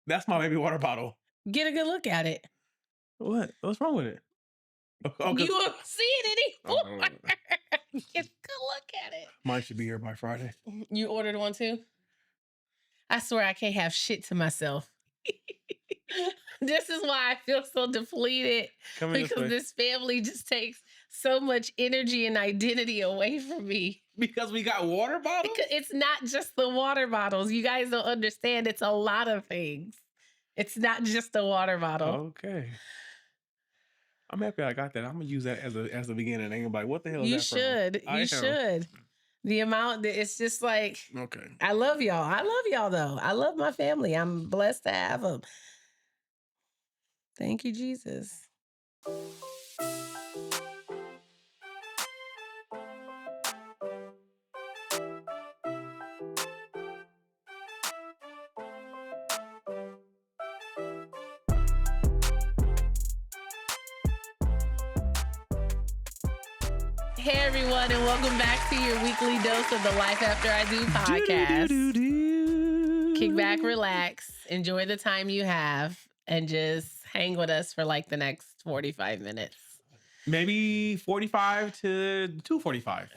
That's my baby water bottle. Get a good look at it. What? What's wrong with it? Oh, you won't see it anymore. Get a good look at it. Mine should be here by Friday. You ordered one too? I swear I can't have shit to myself. This is why I feel so depleted. Because this family just takes so much energy and identity away from me. Because we got water bottles? It's not just the water bottles. You guys don't understand. It's a lot of things. It's not just the water bottle. Okay. I'm happy I got that. I'm going to use that as a beginning. Ain't gonna be like, what the hell is you that should. from? You should. The amount that it's just like, okay. I love y'all. I love y'all though. I love my family. I'm blessed to have them. Thank you, Jesus. Hey everyone, and welcome back to your weekly dose of the Life After I Do podcast. Kick back, relax, enjoy the time you have, and just hang with us for like the next 45 minutes. Maybe 45 to 245.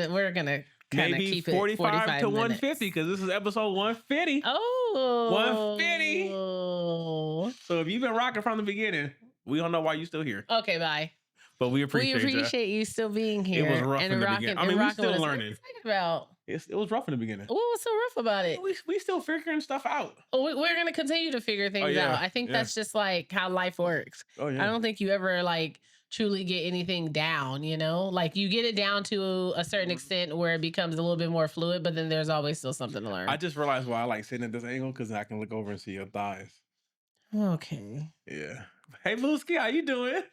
We're gonna kind of keep it 45 to 150 because this is episode 150. Oh, 150. So if you've been rocking from the beginning, we don't know why you're still here. Okay, bye. But we appreciate you still being here. It was rough in the beginning. I mean, we're still learning. It was rough in the beginning. What was so rough about it? We still figuring stuff out. We're going to continue to figure things out. I think that's just like how life works. Oh, yeah. I don't think you ever like truly get anything down, you know? Like you get it down to a certain extent where it becomes a little bit more fluid, but then there's always still something to learn. I just realized why I like sitting at this angle because I can look over and see your thighs. Okay. Yeah. Hey, Booskis, how you doing?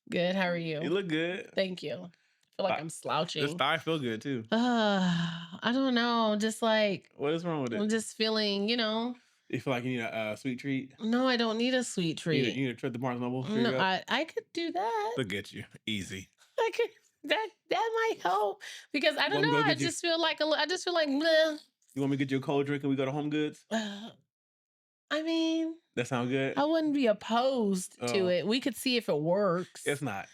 Good. How are you? You look good. Thank you. I feel like I'm slouching. This thigh feel good too. I don't know. Just like. What is wrong with it? I'm just feeling, you know. You feel like you need a sweet treat? No, I don't need a sweet treat. You need a trip to Barnes & Noble? No, I could do that. Look at you. Easy. I could. That might help because I don't know. I just feel like bleh. You want me to get you a cold drink and we go to Home Goods? I mean, that sound good. I wouldn't be opposed to it. We could see if it works. It's not.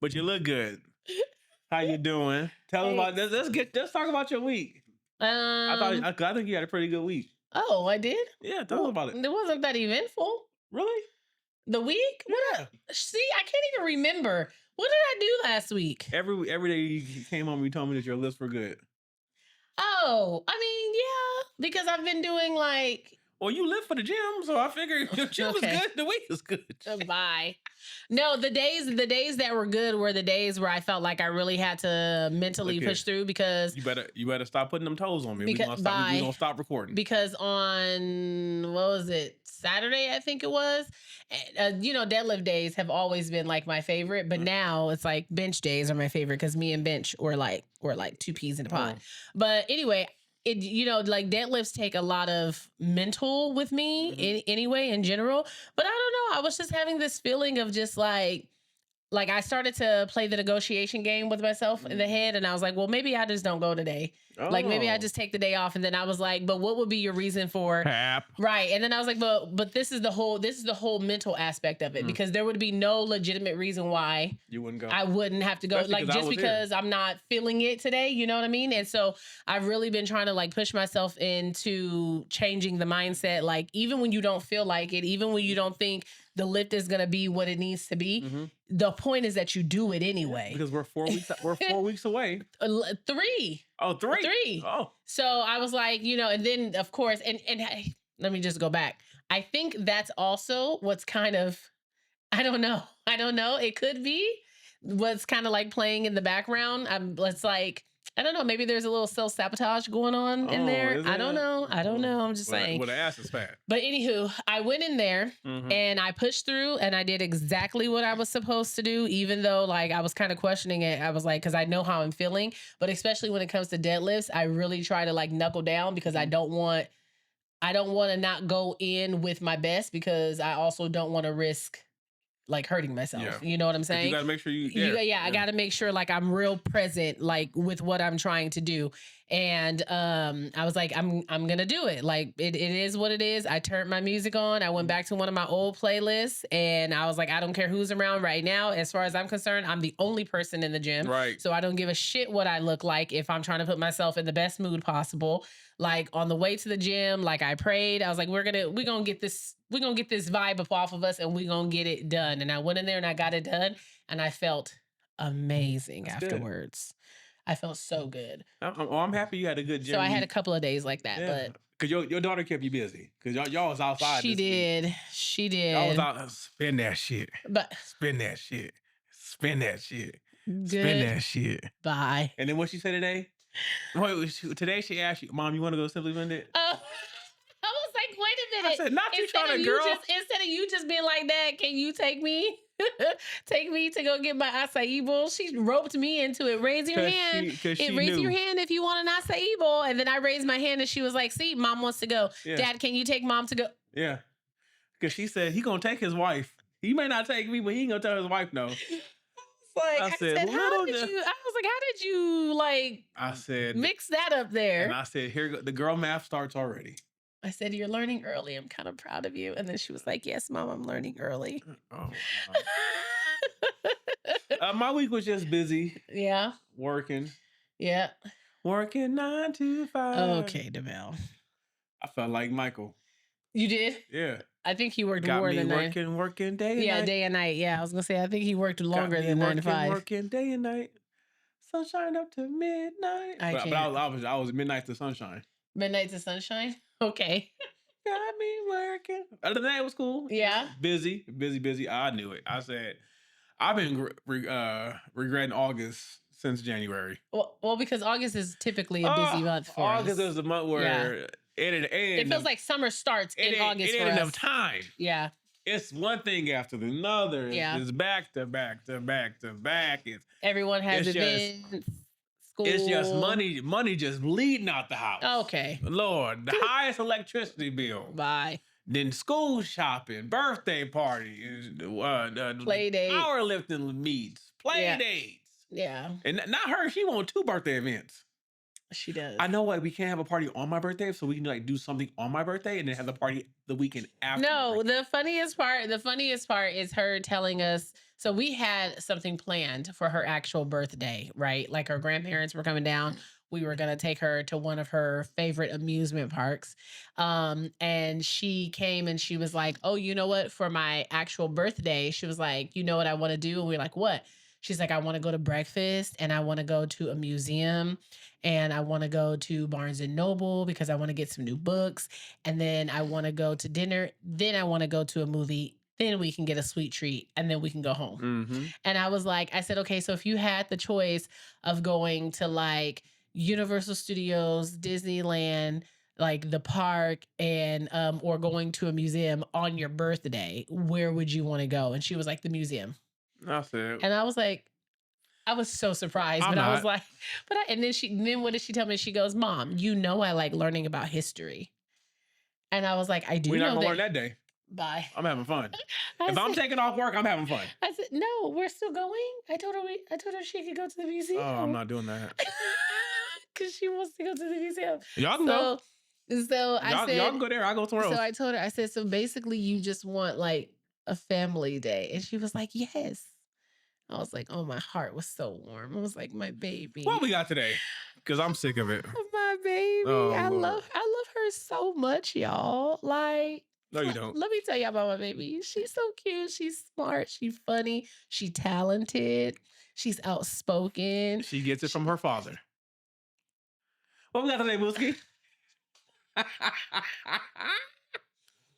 But you look good. How you doing? Tell us about this. Let's talk about your week. I think you had a pretty good week. Oh, I did? Yeah, tell us about it. It wasn't that eventful. Really? The week? Yeah. See, I can't even remember. What did I do last week? Every day you came home, you told me that your lists were good. Oh, I mean, yeah, because I've been doing like. Well, you live for the gym, so I figured your gym was good. The week was good. Bye. No, the days that were good were the days where I felt like I really had to mentally push through because you better stop putting them toes on me. We're gonna stop recording. Because on what was it? Saturday, I think it was. Deadlift days have always been like my favorite, but now it's like bench days are my favorite because me and bench were like two peas in a pod. But anyway, like deadlifts take a lot of mental with me anyway in general. But I don't know. I was just having this feeling of just like I started to play the negotiation game with myself in the head, and I was like, well, maybe I just don't go today. Oh. Like maybe I just take the day off, and then I was like, but what would be your reason for right? And then I was like, but this is the whole mental aspect of it because there would be no legitimate reason why you wouldn't go. I wouldn't have to go, like just because I'm not feeling it today. You know what I mean? And so I've really been trying to like push myself into changing the mindset. Like even when you don't feel like it, even when you don't think the lift is gonna be what it needs to be. The point is that you do it anyway. Because we're 4 weeks. We're 4 weeks away. 3. Oh, 3. 3. Oh. So I was like, and then of course, and let me just go back. I think that's also what's kind of, I don't know. It could be what's kind of like playing in the background. It's like. I don't know. Maybe there's a little self-sabotage going on in there. I don't know. I'm just saying. Well, the ass is fat. But anywho, I went in there and I pushed through and I did exactly what I was supposed to do, even though like I was kind of questioning it. I was like, because I know how I'm feeling. But especially when it comes to deadlifts, I really try to like knuckle down because I don't want to not go in with my best because I also don't want to risk like hurting myself. Yeah. You know what I'm saying? You gotta make sure I gotta make sure like I'm real present like with what I'm trying to do. And I was like, I'm gonna do it. Like it is what it is. I turned my music on. I went back to one of my old playlists, and I was like, I don't care who's around right now. As far as I'm concerned, I'm the only person in the gym. Right. So I don't give a shit what I look like if I'm trying to put myself in the best mood possible. Like on the way to the gym, like I prayed. I was like, we're gonna get this vibe up off of us, and we're gonna get it done. And I went in there and I got it done, and I felt amazing afterwards. Good. I felt so good. I'm happy you had a good gym. So I had a couple of days like that, but because your daughter kept you busy because y'all was outside. She did. Y'all was out. Spend that shit. But spend that shit. Spend that shit. Good. Spend that shit. Bye. And then what she said today? Wait, today she asked you, Mom, you want to go Simply Blended? I was like, wait a minute. I said, not you trying to girl. Instead of you just being like that, can you take me? Take me to go get my acai bowl. She roped me into it. Raise your hand. Raise your hand if you want an acai bowl. And then I raised my hand and she was like, see, Mom wants to go. Yeah. Dad, can you take Mom to go? Yeah. Because she said he gonna take his wife. He may not take me, but he ain't gonna tell his wife no. I said, how did you like? I said, mix that up there. And I said, here, the girl math starts already. I said, you're learning early. I'm kind of proud of you. And then she was like, yes, Mom, I'm learning early. Oh, wow. My week was just busy. Yeah. Working. Yeah. Working 9 to 5. Okay, DeMel. I felt like Michael. You did? Yeah. I think he worked more than that. Working day and night. Yeah, day and night. Yeah, I was going to say, I think he worked longer than 9 to 5. Working day and night. Sunshine up to midnight. But I was midnight to sunshine. Midnight to sunshine? Okay. Got me working. Other than that, it was cool. Yeah. Busy. I knew it. I said, I've been regretting August since January. Well, because August is typically a busy month for us. August is the month where it feels like summer starts in August. It ain't enough time. Yeah. It's one thing after another. Yeah. It's back to back to back to back. Everyone has events. School. It's just money just bleeding out the house. Okay. Lord, the highest electricity bill. Bye. Then school shopping, birthday parties, play dates, powerlifting meets, play dates. Yeah. And not her. She wants 2 birthday events. She does. I know we can't have a party on my birthday, so we can like do something on my birthday and then have the party the weekend after. No, the funniest part is her telling us. So we had something planned for her actual birthday, right? Like her grandparents were coming down. We were gonna take her to one of her favorite amusement parks. And she came and she was like, oh, you know what? For my actual birthday, she was like, you know what I want to do? And we were like, what? She's like, I want to go to breakfast and I want to go to a museum and I want to go to Barnes and Noble because I want to get some new books. And then I want to go to dinner. Then I want to go to a movie. Then we can get a sweet treat and then we can go home. Mm-hmm. And I said, okay, so if you had the choice of going to like Universal Studios, Disneyland, like the park and or going to a museum on your birthday, where would you want to go? And she was like, the museum. That's it. And I was like, I was so surprised, I was like, and then what did she tell me? She goes, Mom, you know I like learning about history. And I was like, I do. We're not gonna learn that day. Bye. I'm having fun. If I'm taking off work, I'm having fun. I said, no, we're still going. I told her she could go to the museum. Oh, I'm not doing that. Because she wants to go to the museum. Y'all can go. So I said, y'all can go there. I'll go somewhere else. So I told her, I said, so basically you just want like a family day. And she was like, yes. I was like, oh, my heart was so warm. I was like, my baby. What we got today? Because I'm sick of it. My baby. Oh, I love her so much, y'all. Like, no, you don't. Let me tell y'all about my baby. She's so cute. She's smart. She's funny. She's talented. She's outspoken. She gets it from her father. What we got today, Booski?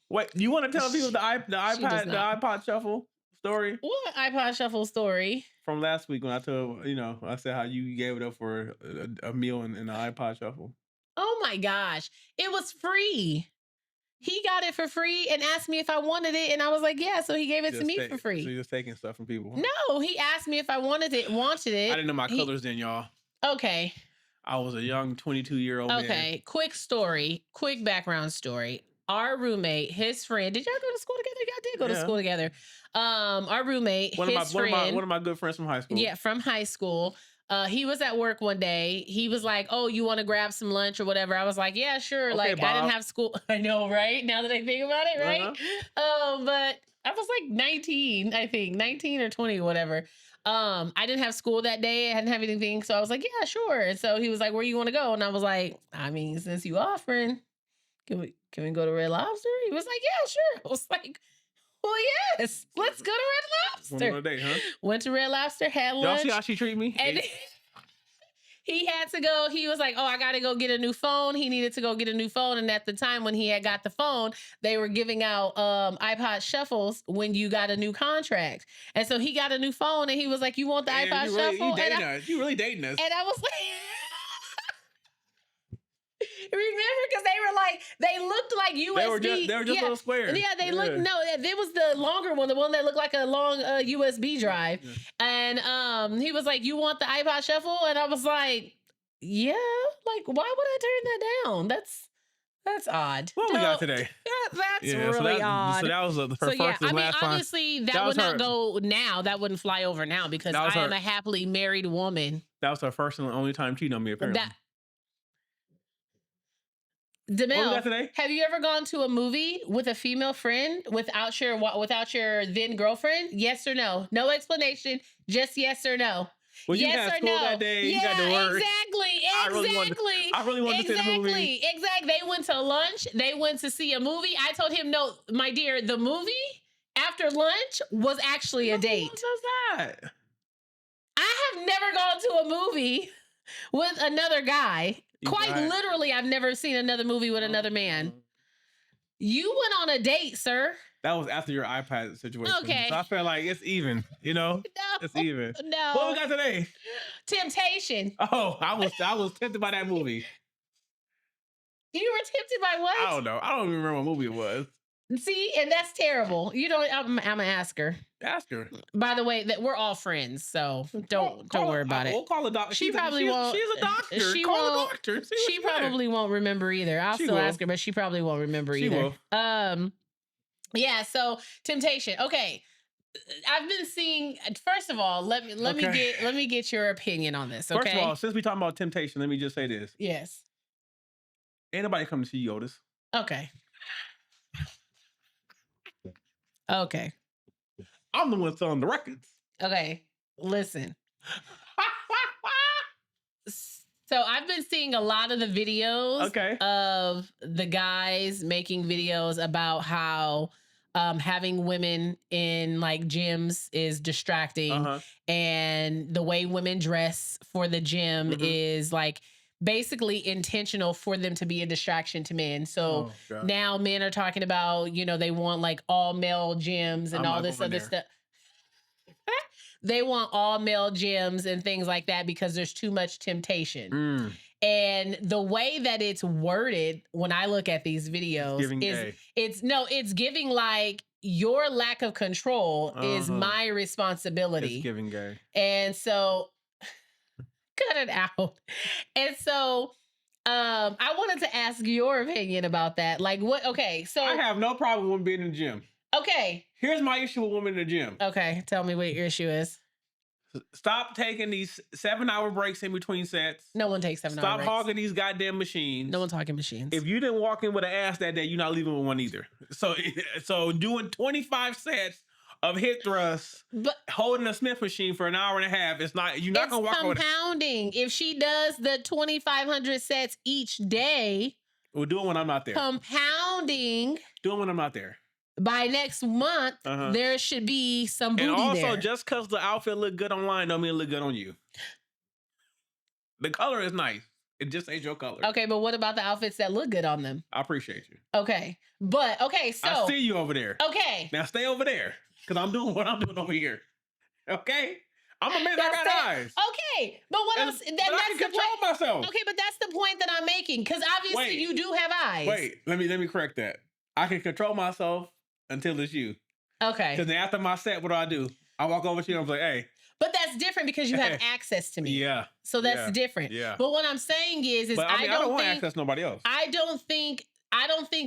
Wait, you want to tell people the iPod shuffle story? What iPod shuffle story? From last week when I told, I said how you gave it up for a meal in the iPod shuffle. Oh my gosh. It was free. He got it for free and asked me if I wanted it. And I was like, yeah. So he gave it to me for free. So you're just taking stuff from people. No, he asked me if I wanted it. I didn't know my colors then, y'all. Okay. I was a young 22-year-old man. Okay. Quick background story. Our roommate, his friend, did y'all go to school together? Y'all did go to school together. Our roommate, one of my good friends from high school. Yeah, from high school. He was at work one day. He was like, "Oh, you want to grab some lunch or whatever?" I was like, "Yeah, sure." Okay, like, I Bob. didn't have school. I know, right? Now that I think about it, right? But I was like 19, I think 19 or 20, whatever. I didn't have school that day. I hadn't have anything, so I was like, "Yeah, sure." And so he was like, "Where you want to go?" And I was like, "I mean, since you offering, can we go to Red Lobster?" He was like, "Yeah, sure." I was like, "Well, yes, let's go to Red Lobster." Went on a date, huh? Went to Red Lobster, had Y'all lunch. see how she treat me? And he had to go. He was like, "Oh, I got to go get a new phone." He needed to go get a new phone. And at the time when he had got the phone, they were giving out iPod shuffles when you got a new contract. And so he got a new phone and he was like, "You want the iPod shuffle?" You really dating us. And I was like, remember, because they looked like USB. They were just little squares. Yeah, they looked. No, it was the longer one, the one that looked like a long USB drive. Yeah. And he was like, "You want the iPod shuffle?" And I was like, "Yeah." Like, why would I turn that down? That's odd. What we got today? That's really odd. So that was her first and last time. Obviously, that would not go now. That wouldn't fly over now because I am a happily married woman. That was her first and only time cheating on me, apparently. Demel, have you ever gone to a movie with a female friend without your then girlfriend? Yes or no? No explanation. Just yes or no. Well, you yes had or school no. that day. You got to work. Exactly. I really wanted to see the movie. Exactly. They went to lunch. They went to see a movie. I told him, "No, my dear, the movie after lunch was actually a date." What was that? I have never gone to a movie with another guy. Quite literally, I've never seen another movie with another man. You went on a date, sir. That was after your iPad situation. Okay. So I feel like it's even, No, it's even. No. What we got today? Temptation. Oh, I was tempted by that movie. You were tempted by what? I don't know. I don't even remember what movie it was. See, and that's terrible. You don't. I'm gonna ask her. Ask her. By the way, that we're all friends, so don't worry about it. We'll call a doctor. She probably won't. She's a doctor. Call a doctor. She probably won't remember either. I'll still ask her, but she probably won't remember either. Will. Yeah. So temptation. Okay. I've been seeing. First of all, let me get your opinion on this. Okay. First of all, since we talking about temptation, let me just say this. Yes. Ain't nobody coming to see you, Otis. Okay. Okay. I'm the one selling the records. Okay. Listen. So I've been seeing a lot of the videos of the guys making videos about how having women in like gyms is distracting, and the way women dress for the gym is like basically intentional for them to be a distraction to men. So now men are talking about, they want like all male gyms and all this other stuff. They want all male gyms and things like that because there's too much temptation. And the way that it's worded when I look at these videos it's giving like your lack of control is my responsibility. It's giving gay. And so cut it out. And so I wanted to ask your opinion about that. Like what? Okay. So I have no problem with being in the gym. Okay. Here's my issue with women in the gym. Okay. Tell me what your issue is. Stop taking these 7-hour breaks in between sets. No one takes 7 hour breaks. Stop hogging these goddamn machines. No one's hogging machines. If you didn't walk in with an ass that day, you're not leaving with one either. So doing 25 sets of hip thrusts, but holding a Smith machine for an hour and a half, you're not gonna walk over. Compounding. If she does the 2,500 sets each day, we'll do it when I'm not there. Compounding. Do it when I'm not there. By next month, there should be some booty there. And also, just because the outfit look good online don't mean it look good on you. The color is nice. It just ain't your color. Okay, but what about the outfits that look good on them? I appreciate you. Okay, so I see you over there. Okay. Now stay over there, because I'm doing what I'm doing over here. Okay? I'm a man that got eyes. Okay, but what else? But I can control myself. Okay, but that's the point that I'm making, because obviously you do have eyes. Wait, let me correct that. I can control myself until it's you. Okay. Because then after my set, what do? I walk over to you and I'm like, hey. But that's different because you have access to me. Yeah. So that's different. Yeah. But what I'm saying is I don't want to access nobody else. I don't think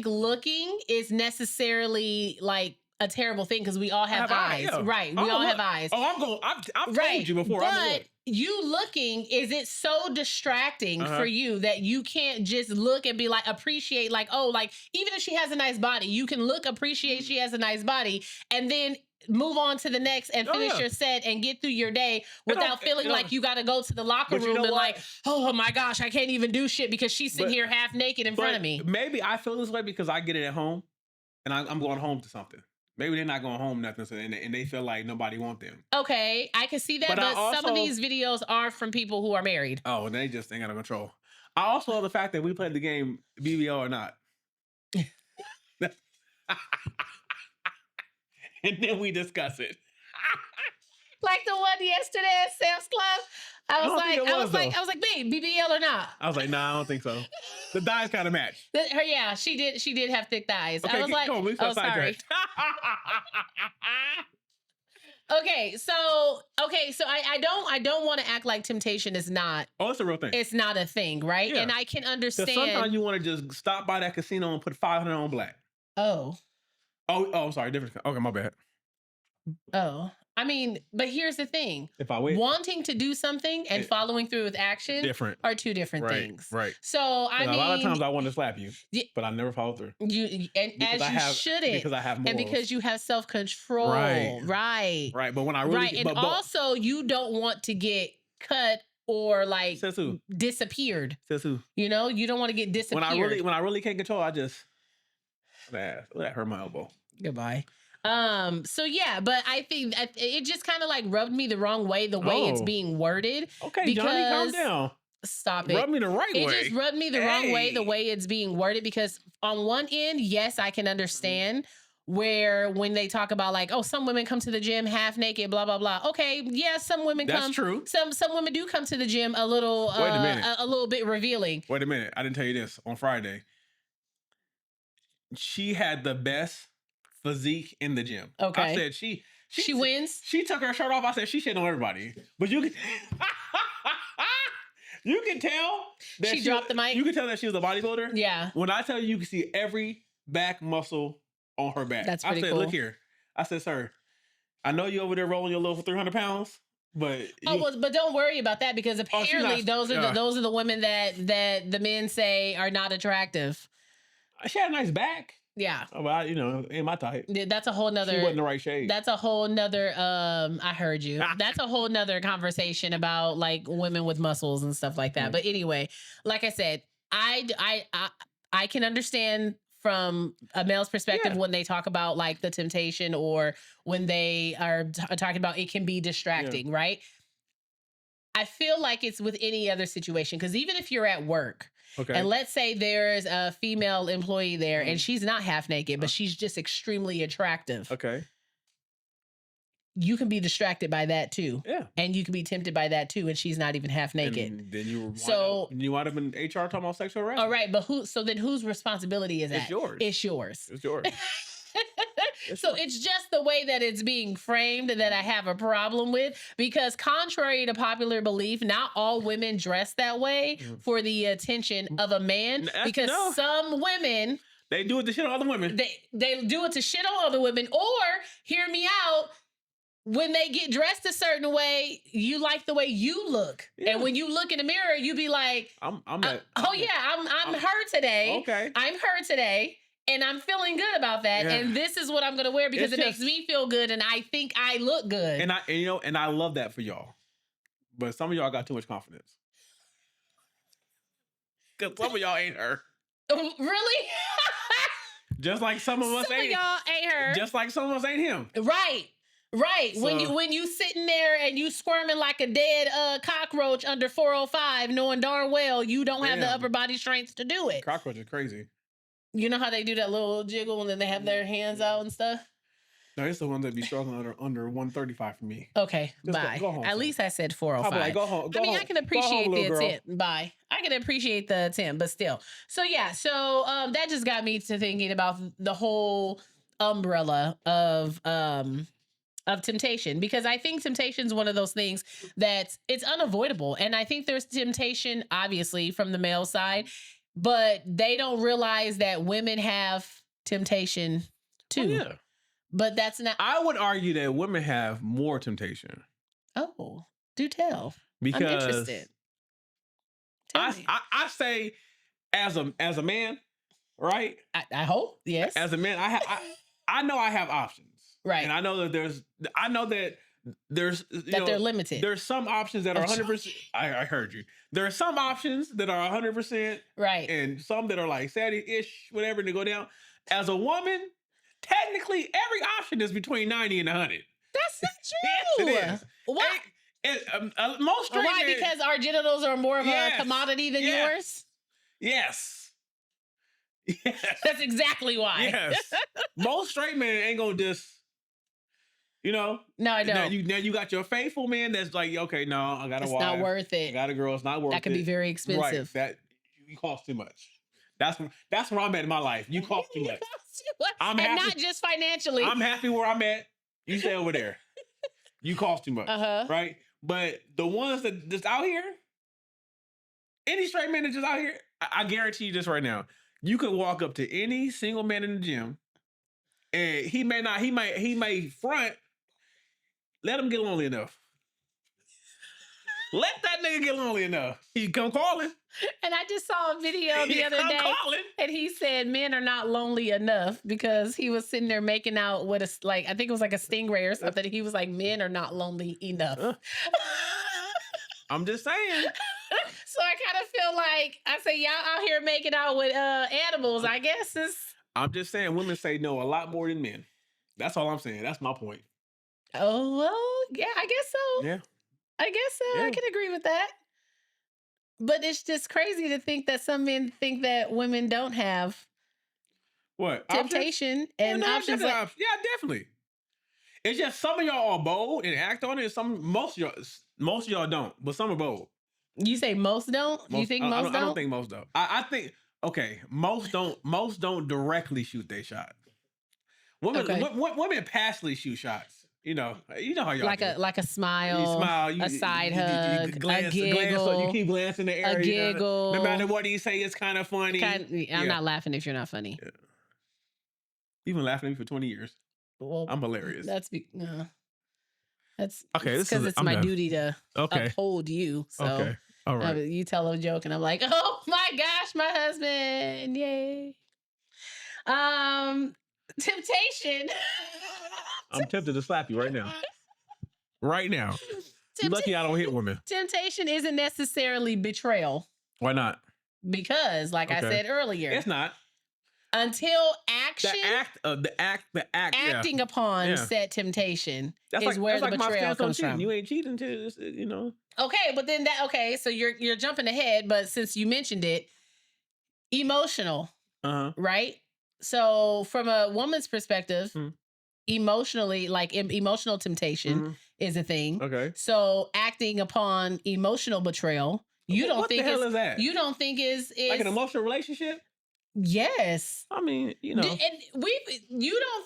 looking is necessarily like a terrible thing because we all have eyes. Right. We all have eyes. Oh, I've told you before. But you looking, is it so distracting for you that you can't just look and be like, appreciate, like, oh, like, even if she has a nice body, you can look, appreciate she has a nice body, and then move on to the next and finish your set and get through your day without feeling like you got to go to the locker room and like, oh my gosh, I can't even do shit because she's sitting here half naked in front of me. Maybe I feel this way because I get it at home and I'm going home to something. Maybe they're not going home nothing, so and they feel like nobody want them. Okay, I can see that, but some of these videos are from people who are married. Oh, they just ain't got no control. I also love the fact that we played the game BBL or not. And then we discuss it. Like the one yesterday at Sam's Club. I was like, babe, BBL or not? I was like, nah, I don't think so. The thighs kind of match. Yeah, she did have thick thighs. Okay, I was like, oh, sorry. Okay, so I don't want to act like temptation is not. Oh, it's a real thing. It's not a thing, right? Yeah. And I can understand. Sometimes you want to just stop by that casino and put 500 on black. Oh, sorry, different. Okay, my bad. Oh, I mean, but here's the thing. If I wait, wanting to do something and following through with action are two different things. Right. So I mean, a lot of times I want to slap you, but I never follow through. You shouldn't, because I have morals. And because you have self-control. Right. But when I really also you don't want to get cut or like disappeared. Says who? You know, you don't want to get disappeared. When I really can't control, I just that hurt my elbow. Goodbye. So yeah, but I think it just kind of like rubbed me the wrong way, the way it's being worded. Okay, Johnny, calm down. Stop it. Rub me the right way. It just rubbed me the wrong way, the way it's being worded, because on one end, yes, I can understand where when they talk about like, oh, some women come to the gym half naked, blah, blah, blah. Okay, yeah, some women come. That's true. Some women do come to the gym a little, Wait a minute. A little bit revealing. Wait a minute. I didn't tell you this on Friday. She had the best physique in the gym. Okay. I said she wins. She took her shirt off. I said she shitting on everybody. But you can you can tell that she dropped the mic. You can tell that she was a bodybuilder. Yeah. When I tell you can see every back muscle on her back. That's pretty cool. Look here. I said, sir, I know you over there rolling your load for 300 pounds. But but don't worry about that, because apparently those are the women that the men say are not attractive. She had a nice back. Yeah. Well, ain't my type. That's a whole nother. She wasn't the right shade. That's a whole nother. I heard you. That's a whole nother conversation about like women with muscles and stuff like that. But anyway, like I said, I can understand from a male's perspective when they talk about like the temptation, or when they are talking about it can be distracting, right? I feel like it's with any other situation, because even if you're at work. Okay. And let's say there's a female employee there and she's not half naked, but she's just extremely attractive. Okay. You can be distracted by that too. Yeah. And you can be tempted by that too, and she's not even half naked. And then you wind up in HR talking about sexual harassment. All right, but whose responsibility is that? It's yours. It's yours. It's yours. It's just the way that it's being framed that I have a problem with, because contrary to popular belief, not all women dress that way for the attention of a man, because some women, they do it to shit on other women. They do it to shit on other women, or hear me out, when they get dressed a certain way, you like the way you look. Yeah. And when you look in the mirror, you be like, I'm her today. Okay. I'm her today. And I'm feeling good about that. Yeah. And this is what I'm going to wear because it makes me feel good. And I think I look good. And I love that for y'all. But some of y'all got too much confidence. Because some of y'all ain't her. Really? Just like some of us ain't. Some of y'all ain't her. Just like some of us ain't him. Right. So, when you sitting there and you squirming like a dead cockroach under 405, knowing darn well you don't have the upper body strength to do it. Cockroach is crazy. You know how they do that little jiggle and then they have their hands out and stuff? No, it's the ones that be struggling under 135 for me. Okay, just bye. Go home, At least I said 405. Go home. I can appreciate the attempt. Bye. I can appreciate the attempt, but still. So yeah, that just got me to thinking about the whole umbrella of temptation, because I think temptation is one of those things that it's unavoidable. And I think there's temptation, obviously, from the male side, but they don't realize that women have temptation too. Oh, yeah. But that's not. I would argue that women have more temptation. Oh, do tell. Because I'm interested. Tell me. I say as a man, right? I hope, yes. As a man, I know I have options. Right. And I know that there's they're limited. There's some options that are 100%. I heard you. There are some options that are 100%. Right. And some that are like 70-ish, whatever, to go down. As a woman, technically every option is between 90 and 100. That's not true. Yes, it is. What? Most straight Why? men, Because our genitals are more of a commodity than yours? Yes. Yes. That's exactly why. Yes. Most straight men ain't gonna just, No, I don't. Now you got your faithful man that's like, okay, no, I got a wife. It's not worth it. I got a girl, it's not worth it. That could be very expensive. Right. That you cost too much. That's where I'm at in my life. You cost too much. I'm happy. Not just financially. I'm happy where I'm at. You stay over there. You cost too much. Right? But the ones that just out here, any straight man that's just out here, I guarantee you this right now. You could walk up to any single man in the gym, and he may front. Let him get lonely enough. Let that nigga get lonely enough. He come calling. And I just saw a video the other day, and he said men are not lonely enough because he was sitting there making out with I think it was like a stingray or something. He was like, men are not lonely enough. I'm just saying. So I kind of feel like I say y'all out here making out with animals. I guess I'm just saying women say no a lot more than men. That's all I'm saying. That's my point. Oh well, yeah, I guess so. Yeah. I guess so. Yeah. I can agree with that. But it's just crazy to think that some men think that women don't have what temptation and options. Yeah, definitely. It's just some of y'all are bold and act on it. Most of y'all don't, but some are bold. You say most don't? You think most don't? I don't think most don't. I think most don't. Most don't directly shoot their shot. Women passively shoot shots. You know how y'all like a smile, you smile, a side hug, glance, a giggle, you keep glancing the area, a giggle. No matter what you say, it's kind of funny. I'm not laughing if you're not funny. Yeah. You've been laughing at me for 20 years. Well, I'm hilarious. That's okay. Because it's my duty to uphold you. So okay, all right. You tell a joke, and I'm like, oh my gosh, my husband, yay. Temptation. I'm tempted to slap you right now. Right now. You're lucky I don't hit women. Temptation isn't necessarily betrayal. Why not? Because, like I said earlier, it's not. Until action, the act, acting upon said temptation is where the betrayal comes from. You ain't cheating to, Okay, but then so you're jumping ahead, but since you mentioned it, emotional, right? So from a woman's perspective, emotionally, like emotional temptation is a thing. Okay. So acting upon emotional betrayal, you don't think is that? You don't think is like an emotional relationship? Yes. I mean, you don't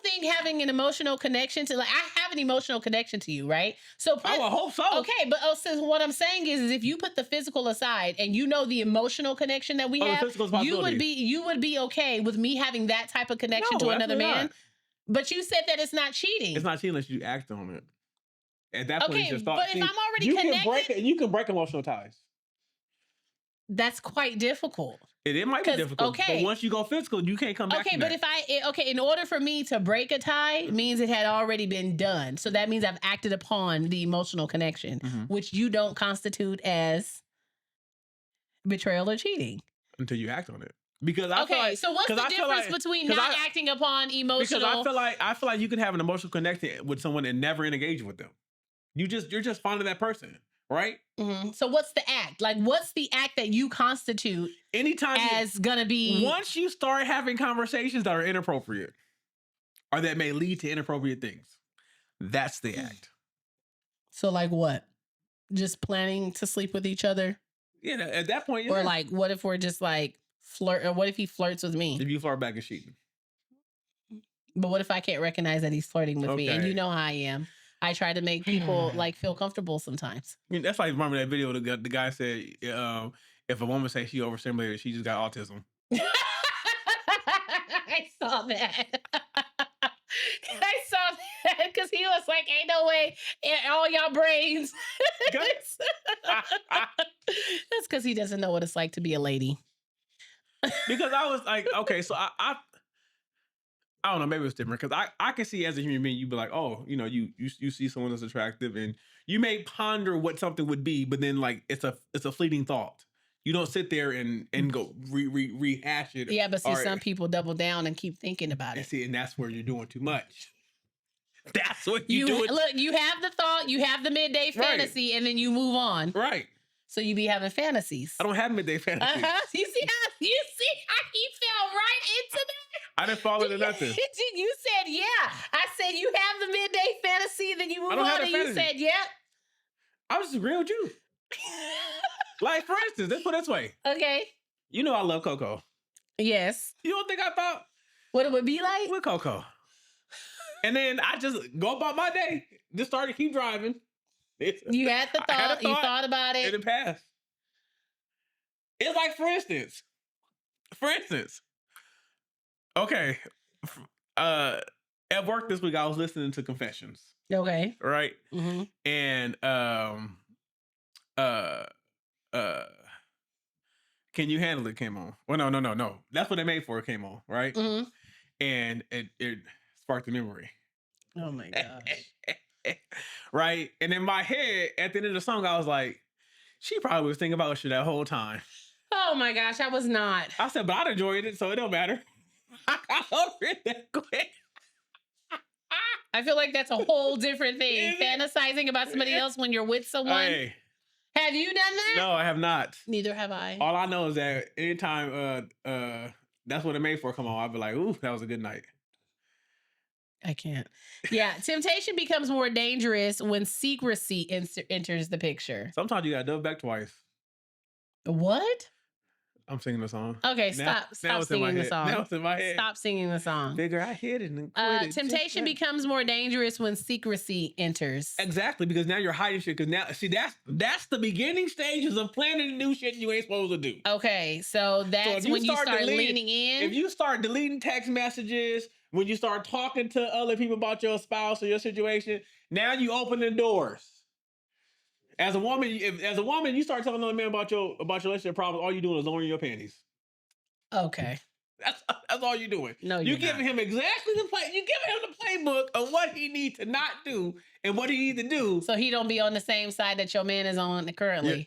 think having an emotional connection to, like, I have an emotional connection to you, right? So I would hope so. Okay, but so what I'm saying is if you put the physical aside and the emotional connection that we have, you would be okay with me having that type of connection to another man. Not. But you said that it's not cheating. It's not cheating unless you act on it. At that point, it's just thought. But if I'm already connected, you can break emotional ties. That's quite difficult. It might be difficult. Okay. But once you go physical, you can't come back. Okay, but in order for me to break a tie, means it had already been done. So that means I've acted upon the emotional connection, which you don't constitute as betrayal or cheating until you act on it. Because I feel like, so what's the difference between not acting upon emotional? Because I feel like you can have an emotional connection with someone and never engage with them. You're just fond of that person, right? Mm-hmm. So what's the act? Like, what's the act that you constitute gonna be? Once you start having conversations that are inappropriate, or that may lead to inappropriate things, that's the act. So like what? Just planning to sleep with each other? Yeah, at that point. Or like, what if we're just like flirt? Or what if he flirts with me? If you flirt back and cheating. But what if I can't recognize that he's flirting with me? And you know how I am. I try to make people like feel comfortable sometimes. I mean, that's like, remember that video the guy said, if a woman says she overstimulated, she just got autism. I saw that. I saw that because he was like, "Ain't no way, all y'all brains." That's because he doesn't know what it's like to be a lady. Because I was like, okay, so I don't know, maybe it's different because I can see as a human being, you'd be like, oh, you see someone that's attractive and you may ponder what something would be, but then like it's a fleeting thought. You don't sit there and go rehash it. Yeah, but see, some people double down and keep thinking about it. And that's where you're doing too much. That's what you do. Look, you have the thought, you have the midday fantasy, right, and then you move on. Right. So you be having fantasies. I don't have midday fantasies. You see how he fell right into that? I didn't fall into nothing. You said, yeah. I said, you have the midday fantasy, then you move on, and you said, yeah. I was just agreeing with you. Like, for instance, let's put it this way. Okay. You know I love Coco. Yes. You don't think I thought what it would be like? With Coco. And then I just go about my day. Just started keep driving. You had the thought. You thought about it. In the past. It's like, for instance. Okay. At work this week, I was listening to Confessions. Okay. Right? Mm-hmm. And Can You Handle It came on. Well, no. That's what they made for it came on, right? Mm-hmm. And it sparked a memory. Oh my gosh. Right? And in my head, at the end of the song, I was like, she probably was thinking about shit that whole time. Oh my gosh, I was not. I said, but I enjoyed it, so it don't matter. I got over it that quick. I feel like that's a whole different thing. Fantasizing about somebody else when you're with someone. Hey. Have you done that? No, I have not. Neither have I. All I know is that anytime that's what it made for come on, I'll be like, ooh, that was a good night. I can't. Yeah, temptation becomes more dangerous when secrecy enters the picture. Sometimes you gotta double back twice. What? I'm singing the song. Okay, stop singing the song. Now it's in my head. Stop singing the song. Figure I hit it and quit it. Temptation becomes more dangerous when secrecy enters. Exactly, because now you're hiding shit. Because now, see, that's the beginning stages of planning new shit you ain't supposed to do. Okay, so that's when you start leaning in. If you start deleting text messages, when you start talking to other people about your spouse or your situation, now you open the doors. As a woman, you start telling another man about your relationship problems, all you're doing is lowering your panties. Okay. That's all you're doing. No, you're giving him exactly the play. You're giving him the playbook of what he needs to not do and what he needs to do. So he don't be on the same side that your man is on currently. Yeah.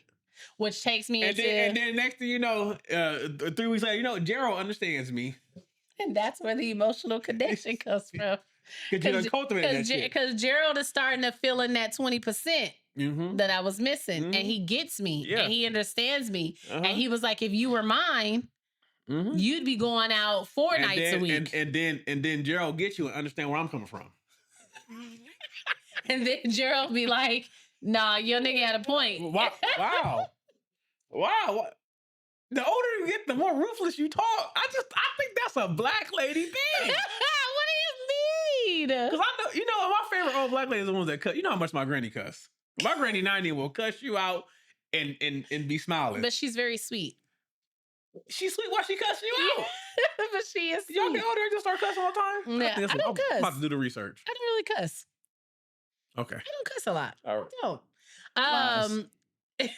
Which takes me into... And then next thing you know, 3 weeks later, Gerald understands me. And that's where the emotional connection comes from. Because Gerald is starting to fill in that 20%. Mm-hmm. That I was missing, mm-hmm. and he gets me, and he understands me, and he was like, "If you were mine, mm-hmm. you'd be going out 4 nights a week." And then Gerald gets you and understand where I'm coming from. And then Gerald be like, "Nah, your nigga had a point." Wow. The older you get, the more ruthless you talk. I think that's a black lady thing. What do you mean? Because I know, my favorite old black ladies are the ones that cuss. You know how much my granny cuss. My granny 90 will cuss you out and be smiling. But she's very sweet. She's sweet while she cussing you out. But she is sweet. Y'all get older and just start cussing all the time? Yeah, I don't cuss. I'm about to do the research. I don't really cuss. Okay. I don't cuss a lot. All right. I don't.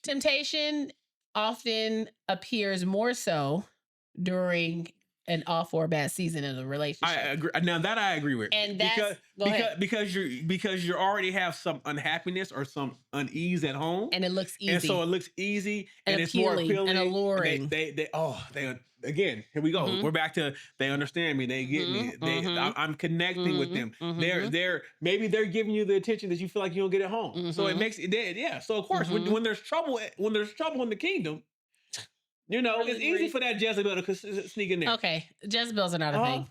Temptation often appears more so during an off or bad season of the relationship. I agree. Now that I agree with, and that's because you already have some unhappiness or some unease at home, and it looks easy, and so it looks easy, and it's more appealing and alluring. They again, here we go. Mm-hmm. We're back to they understand me, they get me, I'm connecting mm-hmm. with them. Mm-hmm. They're maybe they're giving you the attention that you feel like you don't get at home. Mm-hmm. So it makes it So of course, mm-hmm. when there's trouble in the kingdom. Really it's easy for that Jezebel to sneak in there. Okay, Jezebels are not a thing.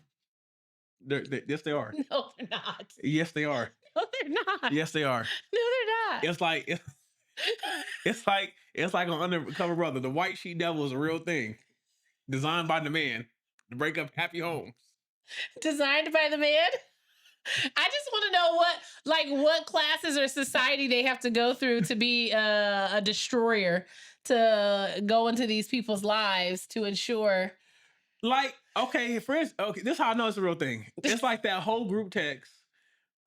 Yes, they are. No, they're not. Yes, they are. No, they're not. Yes, they are. No, they're not. It's like on Undercover Brother. The white sheet devil is a real thing, designed by the man to break up happy homes. Designed by the man. I just want to know what classes or society they have to go through to be a destroyer, to go into these people's lives to ensure Like, okay, friends. Okay, this is how I know it's a real thing. It's like that whole group text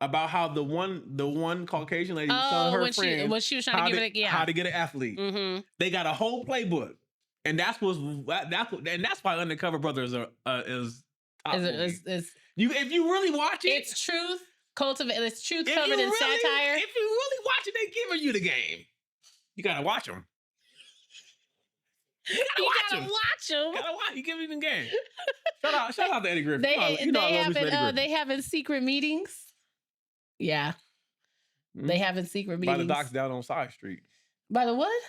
about how the one Caucasian lady was telling her friends when she was trying to give it how to get an athlete. Mm-hmm. They got a whole playbook, and that's why Undercover Brothers is top movie. If you really watch it, it's truth covered in satire. If you really watch it, they giving you the game. You gotta watch them. You gotta watch them. You give me the game. Shout out to Eddie Griffin. They having secret meetings. Yeah. Mm-hmm. They having secret meetings. By the docks down on Side Street. By the what?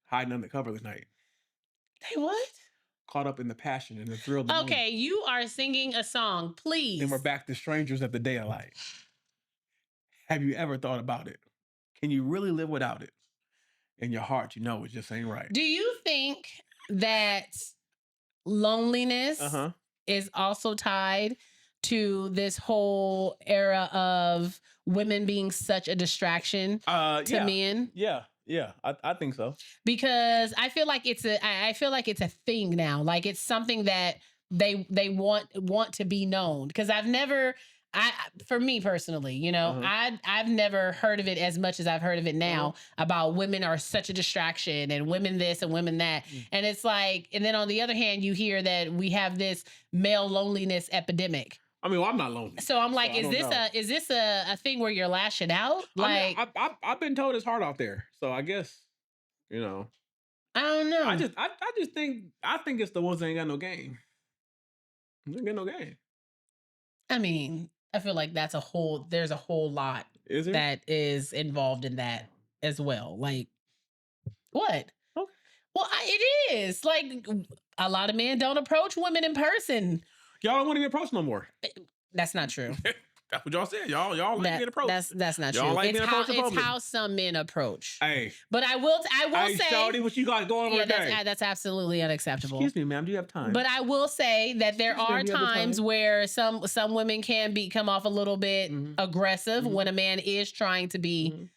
Hiding under cover tonight. They what? Caught up in the passion and the thrill. Okay, you are singing a song, please. Then we're back to strangers at the day of light. Have you ever thought about it? Can you really live without it? In your heart, you know it just ain't right. Do you think that loneliness is also tied to this whole era of women being such a distraction to men? Yeah, I think so. Because I feel like it's a thing now. Like it's something that they want to be known. Because for me personally, you know, I've never heard of it as much as I've heard of it now about women are such a distraction and women this and women that. And it's like, and then on the other hand, you hear that we have this male loneliness epidemic. I mean, I'm not lonely. So I'm like, is this a thing where you're lashing out? Like, I mean, I've been told it's hard out there. So I guess, you know. I don't know. I just think it's the ones that ain't got no game. They ain't got no game. I mean, I feel like there's a whole lot that is involved in that as well. Like, what? Okay. Well, it is. Like, a lot of men don't approach women in person. Y'all don't want to be approached no more. That's not true. That's what y'all said. Y'all like being approached. That's not true. Like it's how some men approach. Hey. But I will say, Shawty, what you got going on today? That's absolutely unacceptable. Excuse me, ma'am. Do you have time? But I will say that there are times where some women can come off a little bit aggressive when a man is trying to be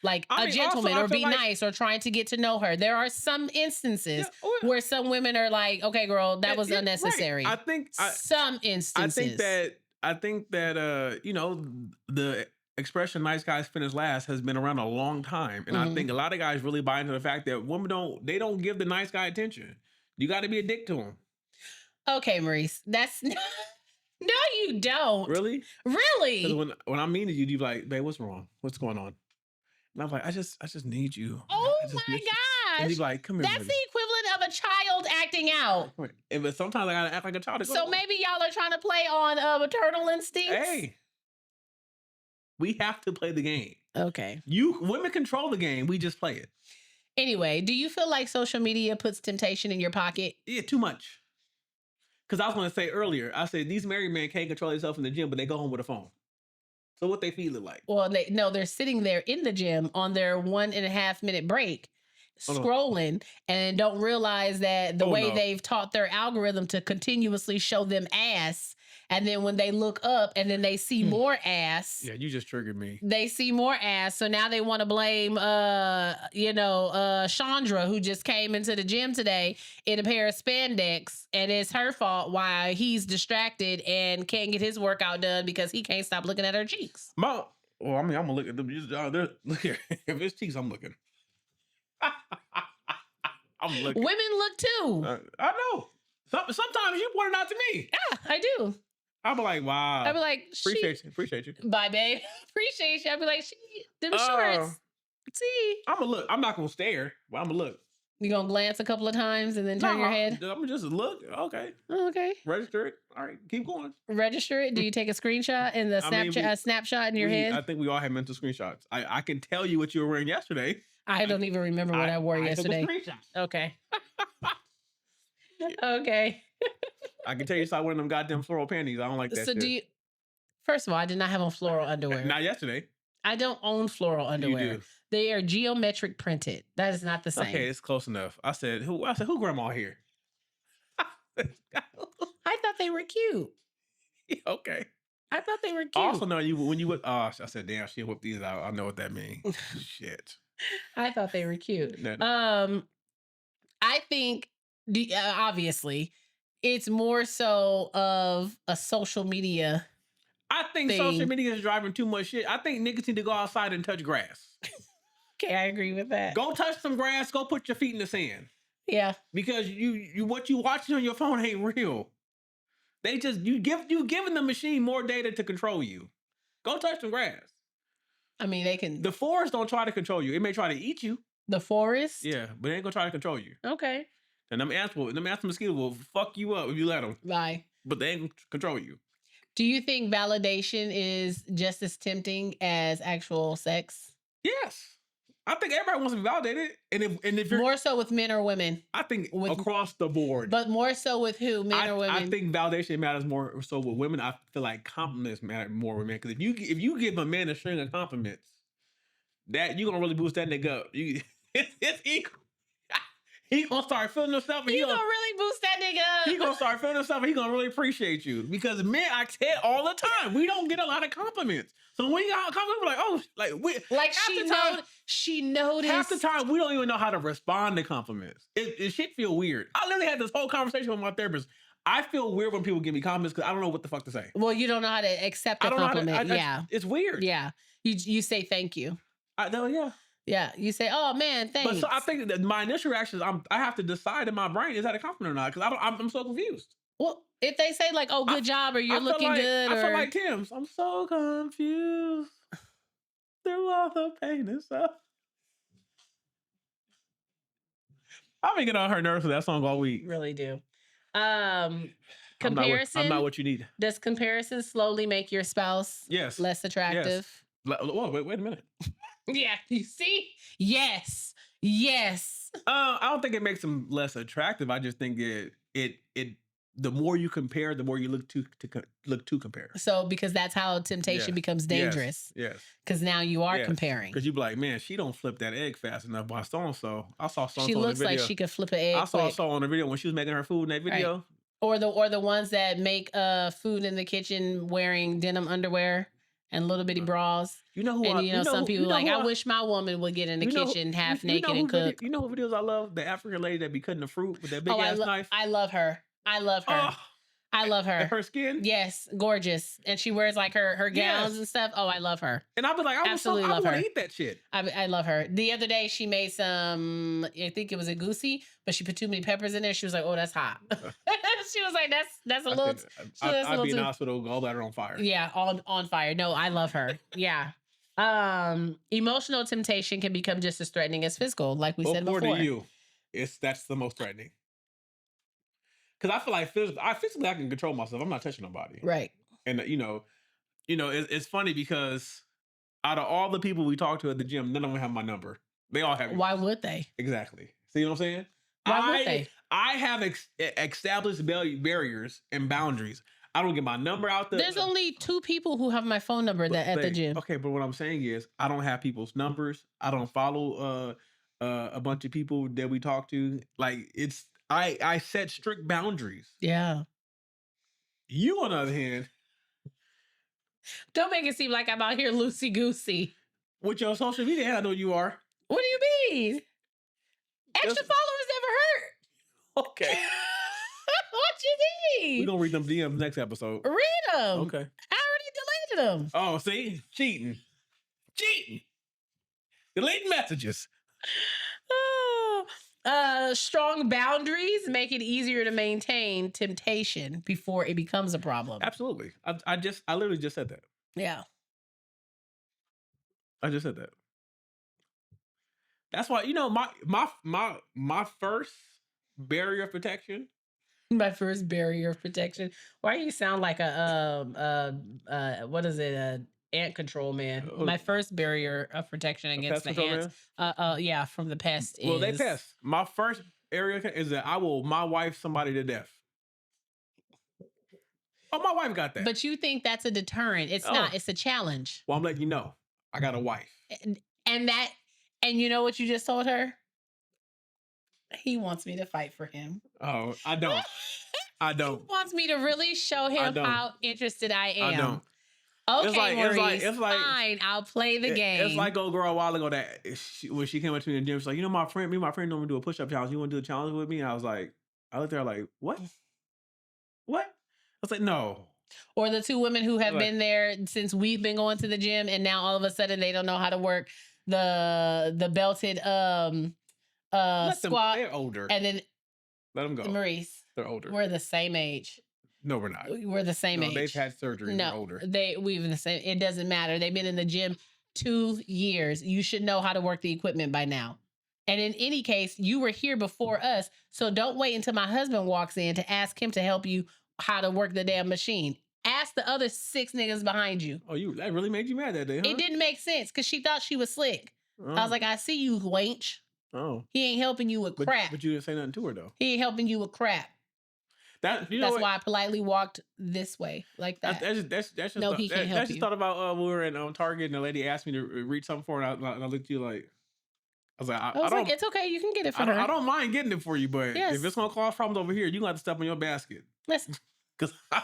like a gentleman or be nice or trying to get to know her. There are some instances where some women are like, okay, girl, that was unnecessary. Right. I think some instances. I think that you know, the expression "nice guys finish last" has been around a long time, and I think a lot of guys really buy into the fact that women don't give the nice guy attention. You got to be a dick to him. Okay, Maurice, that's no, you don't. Really? Really? When I'm mean to you, you be like, babe, what's wrong? What's going on? And I'm like, I just need you. Oh my gosh. And you be like, come here. That's the equivalent of a child acting out. But sometimes I gotta act like a child. So maybe y'all are trying to play on maternal instincts. Hey, we have to play the game. Okay. Women control the game. We just play it. Anyway, do you feel like social media puts temptation in your pocket? Yeah, too much. Because I was going to say earlier, I said these married men can't control themselves in the gym, but they go home with a phone. So what they feel like? Well, they're sitting there in the gym on their 1.5 minute break, scrolling, and don't realize that the way they've taught their algorithm to continuously show them ass. And then when they look up and then they see more ass. Yeah, you just triggered me. They see more ass. So now they want to blame, Chandra, who just came into the gym today in a pair of spandex. And it's her fault why he's distracted and can't get his workout done because he can't stop looking at her cheeks. Well, I mean, I'm going to look at them. Look here. If it's cheeks, I'm looking. I'm looking. Women look too. I know. Sometimes you point it out to me. Yeah, I do. I'll be like, wow. I'll be like, appreciate you. Bye, babe. Appreciate you. I'll be like, them shorts. See. I'm gonna look. I'm not gonna stare, but I'm gonna look. You gonna glance a couple of times and then turn your head? I'm gonna just look. Okay. Okay. Register it. All right. Keep going. Register it. Do you take a screenshot and the snapshot in your head? I think we all have mental screenshots. I can tell you what you were wearing yesterday. I don't even remember what I wore yesterday. Took a screenshot. Okay. Okay. I can tell you stop wearing them goddamn floral panties. I don't like that. So shit. First of all, I did not have on floral underwear. Not yesterday. I don't own floral underwear. You do. They are geometric printed. That is not the same. Okay, it's close enough. I said, who grandma here? I thought they were cute. Okay. I thought they were cute. Also, no, when you would, I said, damn, she'll whip these out. I know what that means. Shit. I thought they were cute. I think, obviously, it's more so of a social media. I think thing. social media is driving too much shit. I think niggas need to go outside and touch grass. Okay, I agree with that. Go touch some grass. Go put your feet in the sand. Yeah. Because you what you watching on your phone ain't real. They just you giving the machine more data to control you. Go touch some grass. I mean, they can. The forest don't try to control you. It may try to eat you. The forest? Yeah, but it ain't gonna try to control you. Okay. And them ants mosquitoes will fuck you up if you let them. Bye. But they ain't gonna control you. Do you think validation is just as tempting as actual sex? Yes. I think everybody wants to be validated. And if you're more so with men or women? I think across the board. But more so with who? Men or women? I think validation matters more so with women. I feel like compliments matter more with men. Because if you give a man a string of compliments, that you gonna really boost that nigga up. It's equal. He gonna start feeling himself. And he gonna really boost that nigga up. He gonna start feeling himself and he gonna really appreciate you. Because men, I say it all the time, we don't get a lot of compliments. So when you got compliments, we're like, oh, like she noticed. Half the time, we don't even know how to respond to compliments. It shit feel weird. I literally had this whole conversation with my therapist. I feel weird when people give me compliments because I don't know what the fuck to say. Well, you don't know how to accept a compliment. Yeah. It's weird. Yeah. You say thank you. I know, yeah. Yeah, you say, "Oh man, thanks." But so I think that my initial reaction is I have to decide in my brain is that a compliment or not because I'm so confused. Well, if they say like, "Oh, good job," or "You're looking good," I feel like Tim's. I'm so confused through all the pain and stuff. I've been getting on her nerves with that song all week. Really do. Comparison. I'm not what you need. Does comparison slowly make your spouse less attractive? Yes. Whoa, wait a minute. Yeah, you see? Yes. I don't think it makes them less attractive. I just think it the more you compare, the more you look to compare. So because that's how temptation becomes dangerous. Yes. Because now you are comparing. Because you be like, man, she don't flip that egg fast enough. By so and so, I saw so. She looks like she could flip an egg. I saw on the video when she was making her food in that video. Right. Or the ones that make food in the kitchen wearing denim underwear and little bitty bras. You know who? Some people I wish my woman would get in the kitchen half naked and cook. You know what videos I love? The African lady that be cutting the fruit with that big ass knife. I love her. I love her. Her skin? Yes, gorgeous. And she wears like her gowns and stuff. Oh, I love her. And I'll be like, I want to eat that shit. I love her. The other day she made some, I think it was a goosey, but she put too many peppers in there. She was like, oh, that's hot. She was like, that's a little. I'd be in the hospital, gallbladder on fire. Yeah, on fire. No, I love her. Yeah. Emotional temptation can become just as threatening as physical, like we said before. To you, that's the most threatening. Because I feel like physically I can control myself. I'm not touching nobody. Right. And it's funny because out of all the people we talk to at the gym, none of them have my number. They all have. Why would they? Exactly. See what I'm saying? Why would they? I have established barriers and boundaries. I don't get my number out there. There's only 2 people who have my phone number at the gym. Okay, but what I'm saying is I don't have people's numbers. I don't follow a bunch of people that we talk to. Like I set strict boundaries. Yeah. You, on the other hand, don't make it seem like I'm out here loosey goosey. With your social media, I know you are. What do you mean? Extra followers never hurt. Okay. What you mean? We're gonna read them DMs next episode. Read them. Okay. I already deleted them. Oh, see? Cheating. Deleting messages. Strong boundaries make it easier to maintain temptation before it becomes a problem. Absolutely. I literally just said that. Yeah. I just said that. That's why, my first barrier of protection. My first barrier of protection. Why do you sound like what is it? Ant control man. My first barrier of protection against the ants. Yeah, from the pest is. Well, they pest. My first area is that I will my wife somebody to death. Oh, my wife got that. But you think that's a deterrent? It's not. It's a challenge. Well, I'm letting you know. I got a wife. And you know what you just told her? He wants me to fight for him. Oh, I don't. I don't. He wants me to really show him how interested I am. I don't. Okay, Maurice, it's like, fine. I'll play the game. It's like old girl a while ago that when she came up to me in the gym, she's like, my friend normally do a push-up challenge. You want to do a challenge with me? And I looked at her like, what? What? I was like, no. Or the two women who have been there since we've been going to the gym, and now all of a sudden they don't know how to work the belted squat. They're older. And then let them go. Maurice, they're older. We're the same age. No, we're not. We're the same age. They've had surgery. No, they're older. We've the same. It doesn't matter. They've been in the gym 2 years. You should know how to work the equipment by now. And in any case, you were here before us. So don't wait until my husband walks in to ask him to help you how to work the damn machine. Ask the other 6 niggas behind you. Oh, that really made you mad that day, huh? It didn't make sense because she thought she was slick. Oh. I was like, I see you, wench. Oh. He ain't helping you with crap. But you didn't say nothing to her, though. He ain't helping you with crap. That's why I politely walked this way, like that. That's just no, he can't help you. I just thought about we were in Target and the lady asked me to read something for her, and I looked at you like, I was like, it's okay, you can get it for her. I don't mind getting it for you, but if it's gonna cause problems over here, you gonna have to step on your basket. Listen, because I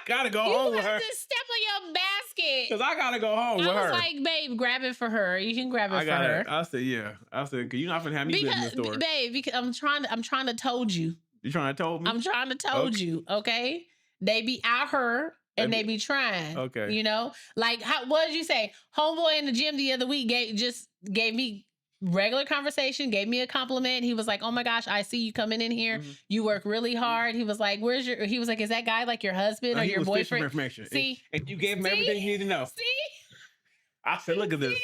gotta go home with her. You have to step on your basket. Because I gotta go home with her. I was like, babe, grab it for her. You can grab it for her. I said, yeah. I said, because you're not gonna have me in the store, babe. Because I'm trying to told you. You trying to told me? I'm trying to told you. Okay, they be out her. And they be trying. Okay. You know? Like, what did you say? Homeboy in the gym the other week gave me regular conversation, gave me a compliment. He was like, oh my gosh, I see you coming in here. Mm-hmm. You work really hard. He was like, he was like, is that guy like your husband or your boyfriend? Information. See? And you gave him everything he needed to know. See? I said, look at this.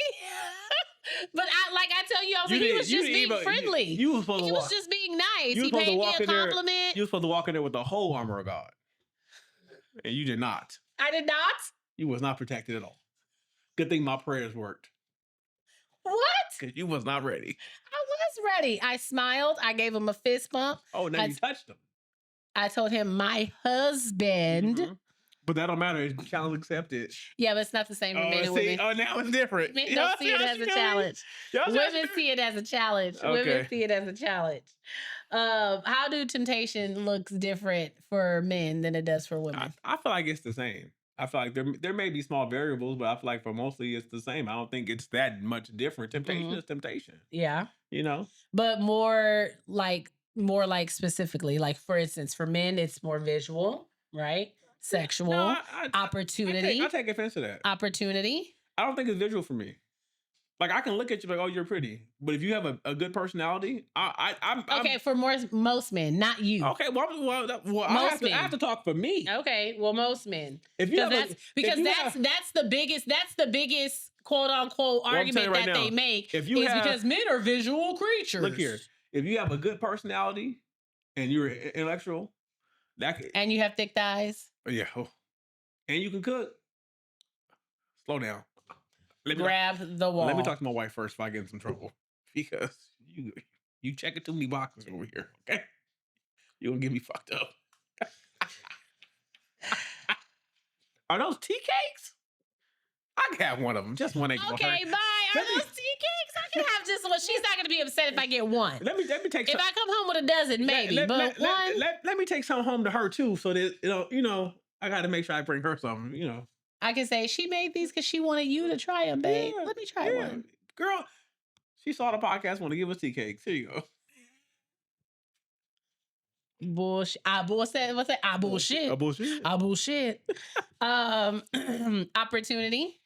But I tell you, I was like, he was just being friendly. He was just being nice. He paid me a compliment. You were supposed to walk in there with the whole armor of God. And you did not. I did not? You was not protected at all. Good thing my prayers worked. What? Because you was not ready. I was ready. I smiled. I gave him a fist bump. Oh, now you touched him. I told him my husband. Mm-hmm. But that don't matter. It's challenge accepted. Yeah, but it's not the same for men and women. Oh, now it's different. Men don't see it as a challenge. Women see it as a challenge. Okay. Women see it as a challenge. How do temptation looks different for men than it does for women? I feel like it's the same. I feel like there may be small variables, but I feel like for mostly it's the same. I don't think it's that much different. Temptation is temptation. Yeah. You know? But more like specifically, like for instance, for men, it's more visual, right? Sexual, no, opportunity. I take offense to that. Opportunity. I don't think it's visual for me. Like I can look at you like, oh, you're pretty, but if you have a good personality, I'm okay. For most men, not you. Okay, well I have to talk for me. Okay, well, most men. That's the biggest quote unquote argument that they make because men are visual creatures. Look here, if you have a good personality and you're intellectual, and you have thick thighs. Yeah. And you can cook. Slow down. Grab the wall. Let me talk to my wife first if I get in some trouble. Because you checking too many boxes over here, okay? You're going to get me fucked up. Are those tea cakes? I can have one of them. Just one. Okay, bye. Are those tea cakes? I can have just one. She's not going to be upset if I get one. Let me take some. If I come home with a dozen, maybe. Let me take some home to her too, so that I got to make sure I bring her something. I can say she made these because she wanted you to try them, babe. Yeah, let me try one, girl. She saw the podcast, want to give us tea cakes. Here you go. Bullshit. What's that? Bullshit. Bullshit. Opportunity.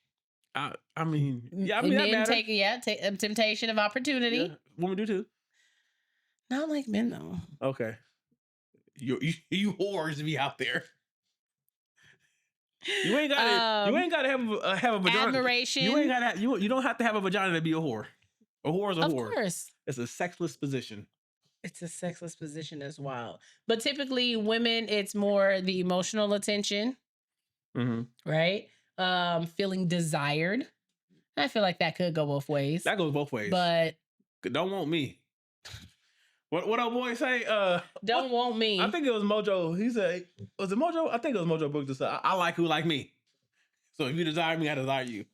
Men take temptation of opportunity. Yeah. Women do too. Not like men though. Okay. You whores be out there. You ain't gotta have a vagina. Admiration. You don't have to have a vagina to be a whore. A whore is a whore. Of course. It's a sexless position. It's a sexless position as well. But typically women, it's more the emotional attention. Mm-hmm. Right? Feeling desired. I feel like that could go both ways. That goes both ways. But don't want me. What our boy say? Don't want me. I think it was Mojo. He said, was it Mojo? I think it was Mojo Brooks that said, I like who like me. So if you desire me, I desire you.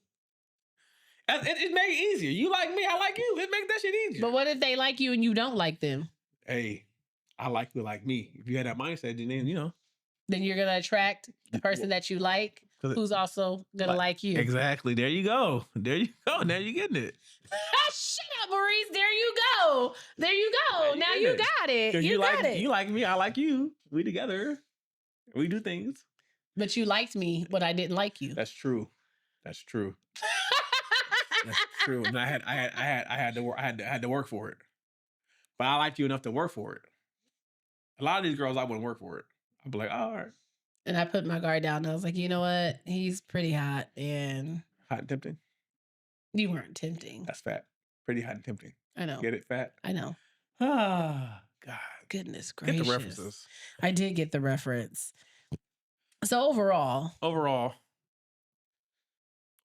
It make it easier. You like me, I like you. It make that shit easier. But what if they like you and you don't like them? Hey, I like who like me. If you had that mindset, then then you're gonna attract the person that you like. who's also gonna like you. Exactly. There you go. There you go. Now you're getting it. Shut up, Maurice. There you go. There you go. Now you got it. You got it. You like me. I like you. We together. We do things. But you liked me, but I didn't like you. That's true. That's true. That's true. And I had to work for it. But I liked you enough to work for it. A lot of these girls, I wouldn't work for it. I'd be like, oh, all right. And I put my guard down. And I was like, you know what? He's pretty hot and hot and tempting. You weren't tempting. That's fat. Pretty hot and tempting. I know. Get it, fat? I know. Ah, God. Goodness gracious. Get the references. I did get the reference. So overall what?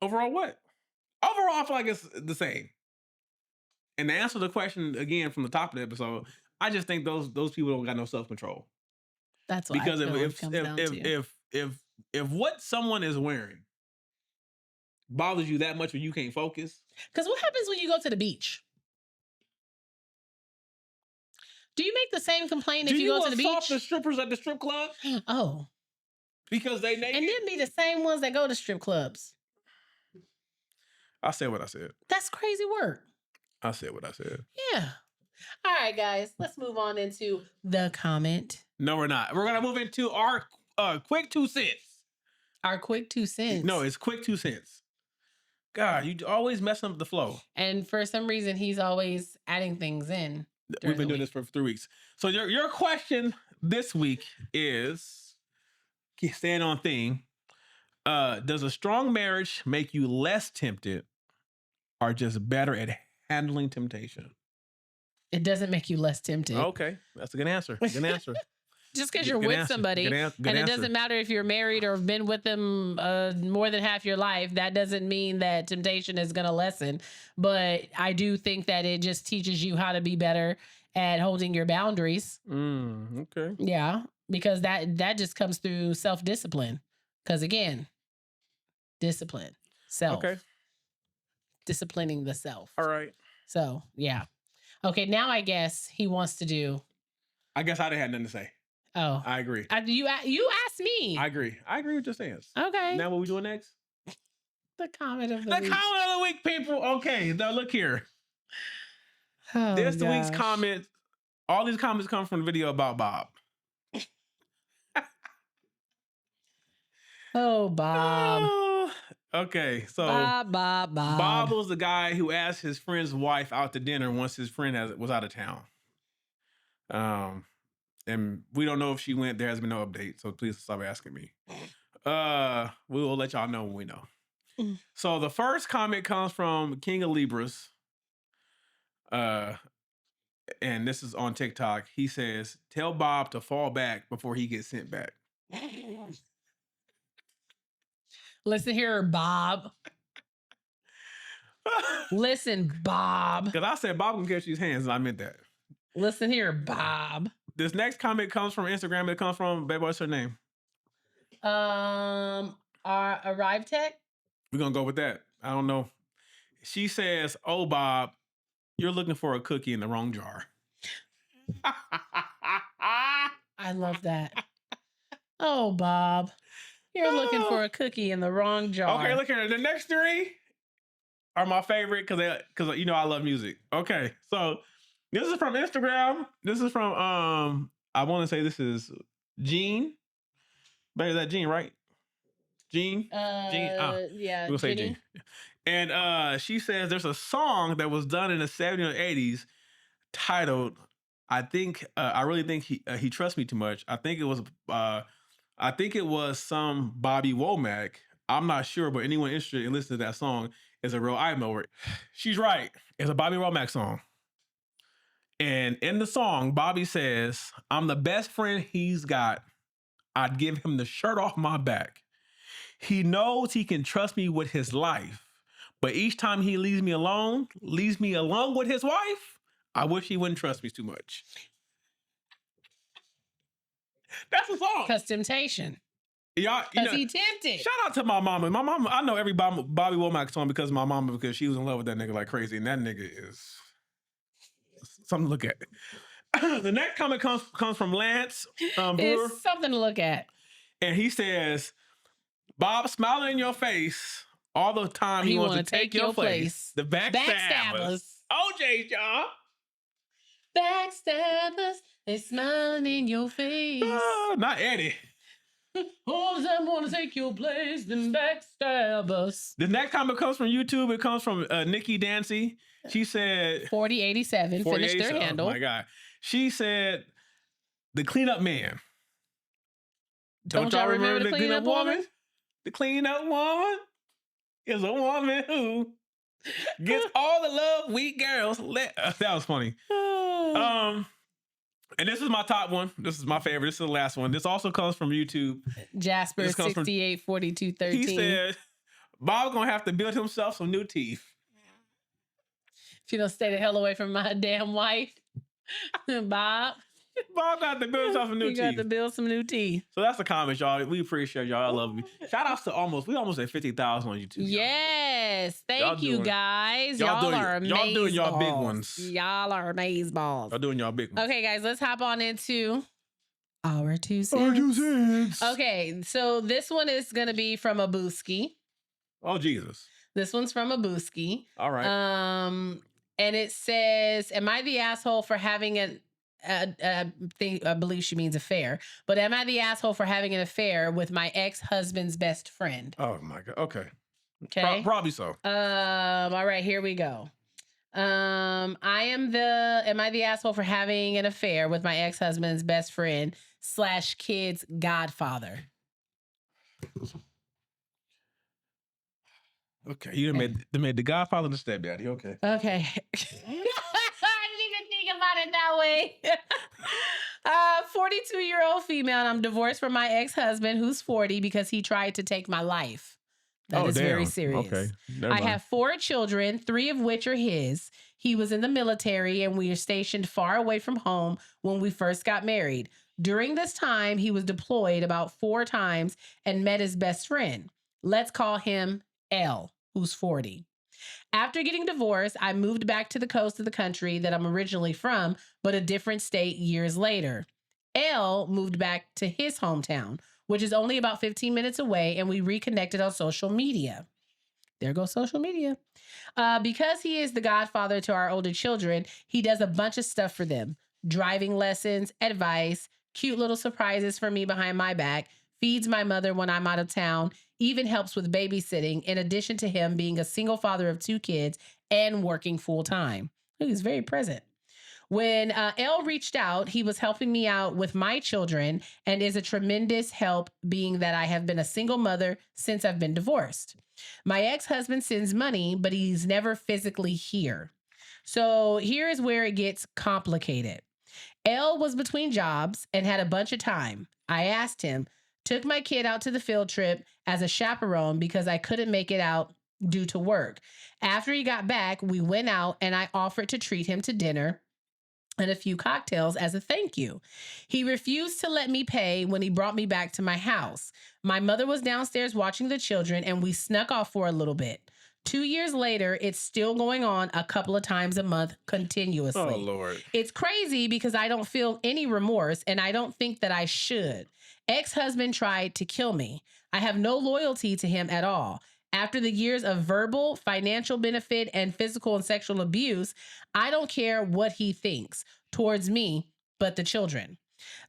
Overall, I feel like it's the same. And to answer the question again from the top of the episode, I just think those people don't got no self-control. That's what because if what someone is wearing bothers you that much when you can't focus. Because what happens when you go to the beach? Do you make the same complaint if you go to the beach? Do you assault the strippers at the strip club? Oh. Because they naked? And then be the same ones that go to strip clubs. I said what I said. That's crazy work. I said what I said. Yeah. All right, guys. Let's move on into the comment. No, we're not. We're going to move into our quick 2 cents. Our quick 2 cents. No, it's quick 2 cents. God, you always messing up the flow. And for some reason, he's always adding things in. We've been doing this for 3 weeks. So your question this week is, staying on theme, does a strong marriage make you less tempted or just better at handling temptation? It doesn't make you less tempted. Okay, that's a good answer. Good answer. Just because you're with somebody, and it doesn't matter if you're married or been with them more than half your life, that doesn't mean that temptation is going to lessen. But I do think that it just teaches you how to be better at holding your boundaries. Okay. Yeah, because that just comes through self-discipline. Because again, discipline, self. Okay. Disciplining the self. All right. So, yeah. Okay, now I guess he wants to do. I guess I didn't have nothing to say. Oh. I agree. You asked me. I agree. I agree with your stance. Okay. Now what we doing next? The comment of the week. The comment of the week, people. Okay, now look here. Oh, there's the week's comment. All these comments come from the video about Bob. Oh, Bob. Oh, okay, so Bob. Bob was the guy who asked his friend's wife out to dinner once his friend was out of town. And we don't know if she went. There has been no update, so please stop asking me. We will let y'all know when we know. So the first comment comes from King of Libras. And this is on TikTok. He says, "Tell Bob to fall back before he gets sent back." Listen here, Bob. Listen, Bob. Because I said Bob can catch these hands, and I meant that. Listen here, Bob. This next comment comes from Instagram. It comes from, baby, what's her name? Our Arrive Tech. We're going to go with that. I don't know. She says, "Oh, Bob, you're looking for a cookie in the wrong jar." I love that. Oh, Bob, you're looking for a cookie in the wrong jar. Okay, look here. The next 3 are my favorite because you know I love music. Okay, so this is from Instagram. This is from I want to say this is Jean. But is that Jean, right? Jean? Jean? Yeah. We'll say Jean. And she says there's a song that was done in the 70s or 80s titled, I really think he trusts me too much. I think it was some Bobby Womack. I'm not sure, but anyone interested in listening to that song is a real item over it. She's right. It's a Bobby Womack song. And in the song, Bobby says, "I'm the best friend he's got. I'd give him the shirt off my back. He knows he can trust me with his life. But each time he leaves me alone with his wife, I wish he wouldn't trust me too much." That's the song. Because temptation. Y'all, because he tempted. Shout out to my mama. My mama, I know every Bobby Womack song because of my mama, because she was in love with that nigga like crazy. And that nigga is something to look at. The next comment comes from Lance. It's something to look at. And he says, Bob smiling in your face all the time. He wants to take your place. The backstabbers. OJ, y'all. Backstabbers. They smiling in your face. Oh, not Eddie. All of them want to take your place. Them backstabbers. The next comment comes from YouTube. It comes from Nikki Dancy. She said 4087 finished their handle. Oh my God. She said the cleanup man. Don't y'all remember the cleanup woman? The cleanup woman is a woman who gets all the love we girls let. That was funny. And this is my top one. This is my favorite. This is the last one. This also comes from YouTube. Jasper 684213. He said, Bob's gonna have to build himself some new teeth. If you don't stay the hell away from my damn wife, Bob got to build himself some new teeth. You got to build some new teeth. So that's the comments, y'all. We appreciate y'all. I love you. Shout outs to we almost at 50,000 on YouTube. Yes. Thank you, guys. Y'all are amazing. Y'all doing y'all big ones. Y'all are amazing balls. Y'all doing y'all big ones. Okay, guys, let's hop on into our 2 cents. Okay, so this one is going to be from a Booski. Oh, Jesus. This one's from a Booski. All right. And it says, am I the asshole for having I believe she means affair, but am I the asshole for having an affair with my ex-husband's best friend? Oh my God. Okay. Probably so. All right, here we go. Am I the asshole for having an affair with my ex-husband's best friend / kid's godfather? Okay, you made the godfather and the stepdaddy. Okay. Okay. I didn't even think about it that way. 42-year-old female, and I'm divorced from my ex-husband who's 40 because he tried to take my life. That is very serious. Okay. I have 4 children, 3 of which are his. He was in the military and we are stationed far away from home when we first got married. During this time, he was deployed about 4 times and met his best friend. Let's call him L, who's 40. After getting divorced, I moved back to the coast of the country that I'm originally from, but a different state years later. L moved back to his hometown, which is only about 15 minutes away, and we reconnected on social media. There goes social media. Because he is the godfather to our older children, he does a bunch of stuff for them. Driving lessons, advice, cute little surprises for me behind my back, feeds my mother when I'm out of town, even helps with babysitting, in addition to him being a single father of 2 kids and working full time. He's very present. When L reached out, he was helping me out with my children and is a tremendous help, being that I have been a single mother since I've been divorced. My ex-husband sends money, but he's never physically here. So here is where it gets complicated. L was between jobs and had a bunch of time. I asked him, took my kid out to the field trip as a chaperone because I couldn't make it out due to work. After he got back, we went out and I offered to treat him to dinner and a few cocktails as a thank you. He refused to let me pay when he brought me back to my house. My mother was downstairs watching the children and we snuck off for a little bit. 2 years later, it's still going on a couple of times a month continuously. Oh, Lord. It's crazy because I don't feel any remorse and I don't think that I should. Ex-husband tried to kill me. I have no loyalty to him at all. After the years of verbal, financial benefit, and physical and sexual abuse, I don't care what he thinks towards me, but the children.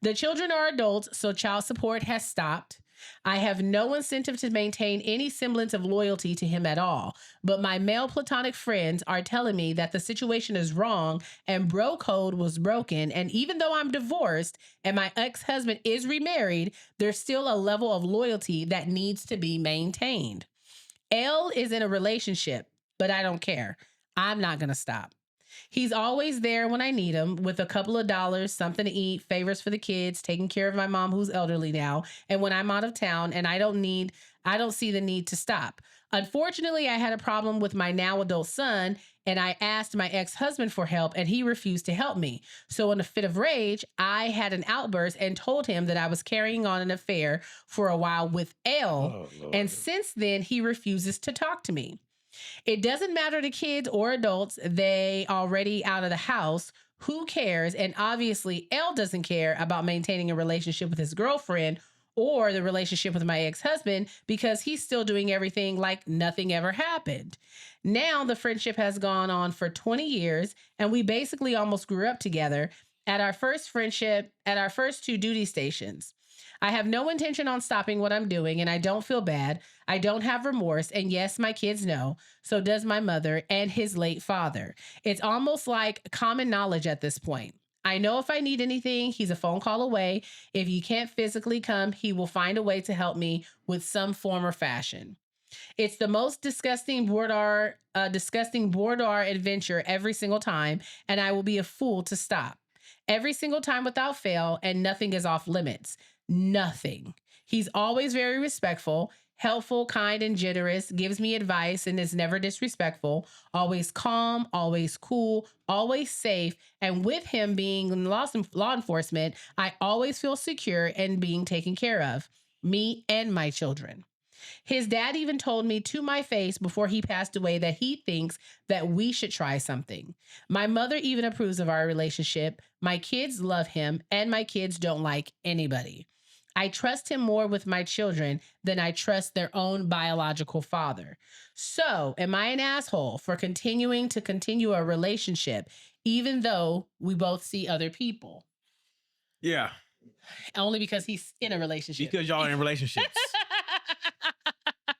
The children are adults, so child support has stopped. I have no incentive to maintain any semblance of loyalty to him at all, but my male platonic friends are telling me that the situation is wrong and bro code was broken, and even though I'm divorced and my ex-husband is remarried, there's still a level of loyalty that needs to be maintained. L is in a relationship, but I don't care. I'm not going to stop. He's always there when I need him with a couple of dollars, something to eat, favors for the kids, taking care of my mom who's elderly now, and when I'm out of town and I don't see the need to stop. Unfortunately, I had a problem with my now adult son and I asked my ex-husband for help and he refused to help me. So in a fit of rage, I had an outburst and told him that I was carrying on an affair for a while with L. Oh, and since then, he refuses to talk to me. It doesn't matter to kids or adults. They already out of the house. Who cares? And obviously, L doesn't care about maintaining a relationship with his girlfriend or the relationship with my ex-husband because he's still doing everything like nothing ever happened. Now the friendship has gone on for 20 years and we basically almost grew up together at our first friendship at our first 2 duty stations. I have no intention on stopping what I'm doing and I don't feel bad. I don't have remorse. And yes, my kids know. So does my mother and his late father. It's almost like common knowledge at this point. I know if I need anything, he's a phone call away. If he can't physically come, he will find a way to help me with some form or fashion. It's the most disgusting boudoir adventure every single time, and I will be a fool to stop. Every single time without fail, and nothing is off limits. Nothing. He's always very respectful, helpful, kind, and generous, gives me advice, and is never disrespectful, always calm, always cool, always safe, and with him being in law enforcement, I always feel secure and being taken care of, me and my children. His dad even told me to my face before he passed away that he thinks that we should try something. My mother even approves of our relationship. My kids love him, and my kids don't like anybody. I trust him more with my children than I trust their own biological father. So, am I an asshole for continuing a relationship, even though we both see other people? Yeah. Only because he's in a relationship. Because y'all are in relationships.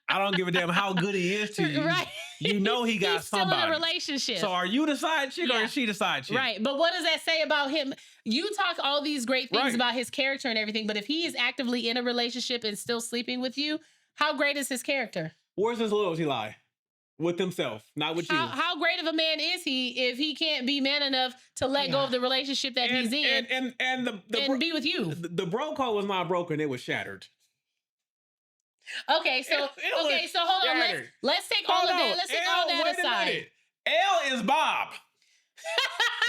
I don't give a damn how good he is to you. Right. You know he got He's still somebody. in a relationship. So are you the side chick or is she the side chick? Right. But what does that say about him? You talk all these great things Right. about his character and everything, but if he is actively in a relationship and still sleeping with you, how great is his character? Where's his loyalty lie? With himself, not with you. How great of a man is he if he can't be man enough to let go of the relationship that he's in and be with you? The bro code was not broken; it was shattered. Okay, so hold on. Let's take all of that. Let's take all that aside. L is Bob.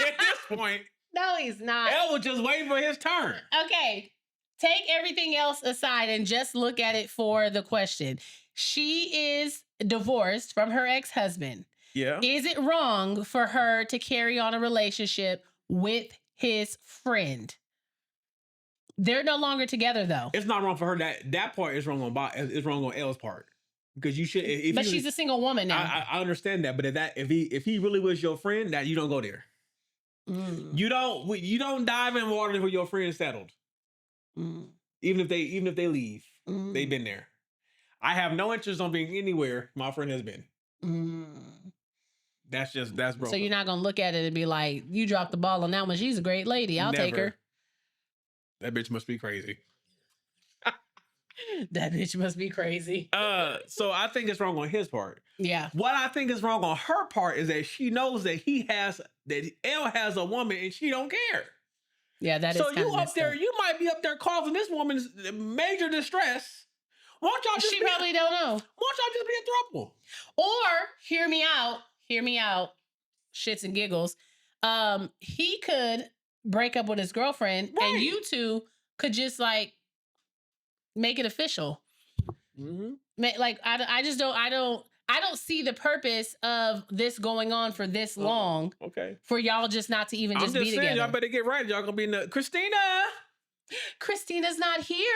At this point, no, he's not. L was just waiting for his turn. Okay, take everything else aside and just look at it for the question. She is divorced from her ex-husband. Yeah. Is it wrong for her to carry on a relationship with his friend? They're no longer together, though. It's not wrong for her. That part is wrong on Bob. It's wrong on L's part because you should. But she's a single woman now. I understand that, but if he really was your friend, that you don't go there. Mm. You don't dive in water until your friend is settled. Mm. Even if they leave, Mm. they've been there. I have no interest on being anywhere my friend has been. Mm. That's broken. So you're not gonna look at it and be like, you dropped the ball on that one. She's a great lady. I'll take her. That bitch must be crazy. That bitch must be crazy. So I think it's wrong on his part. Yeah. What I think is wrong on her part is that she knows that L has a woman and she don't care. Yeah, that is. So you up there, you might be up there causing this woman's major distress. Won't y'all just she probably don't know. Won't y'all just be a throuple? Or hear me out, shits and giggles. He could break up with his girlfriend, right, and you two could just like make it official. Mm-hmm. Like I don't see the purpose of this going on for this long. Okay. For y'all just not to even just be saying, together. Y'all better get right. Y'all gonna be in the Christina's not here.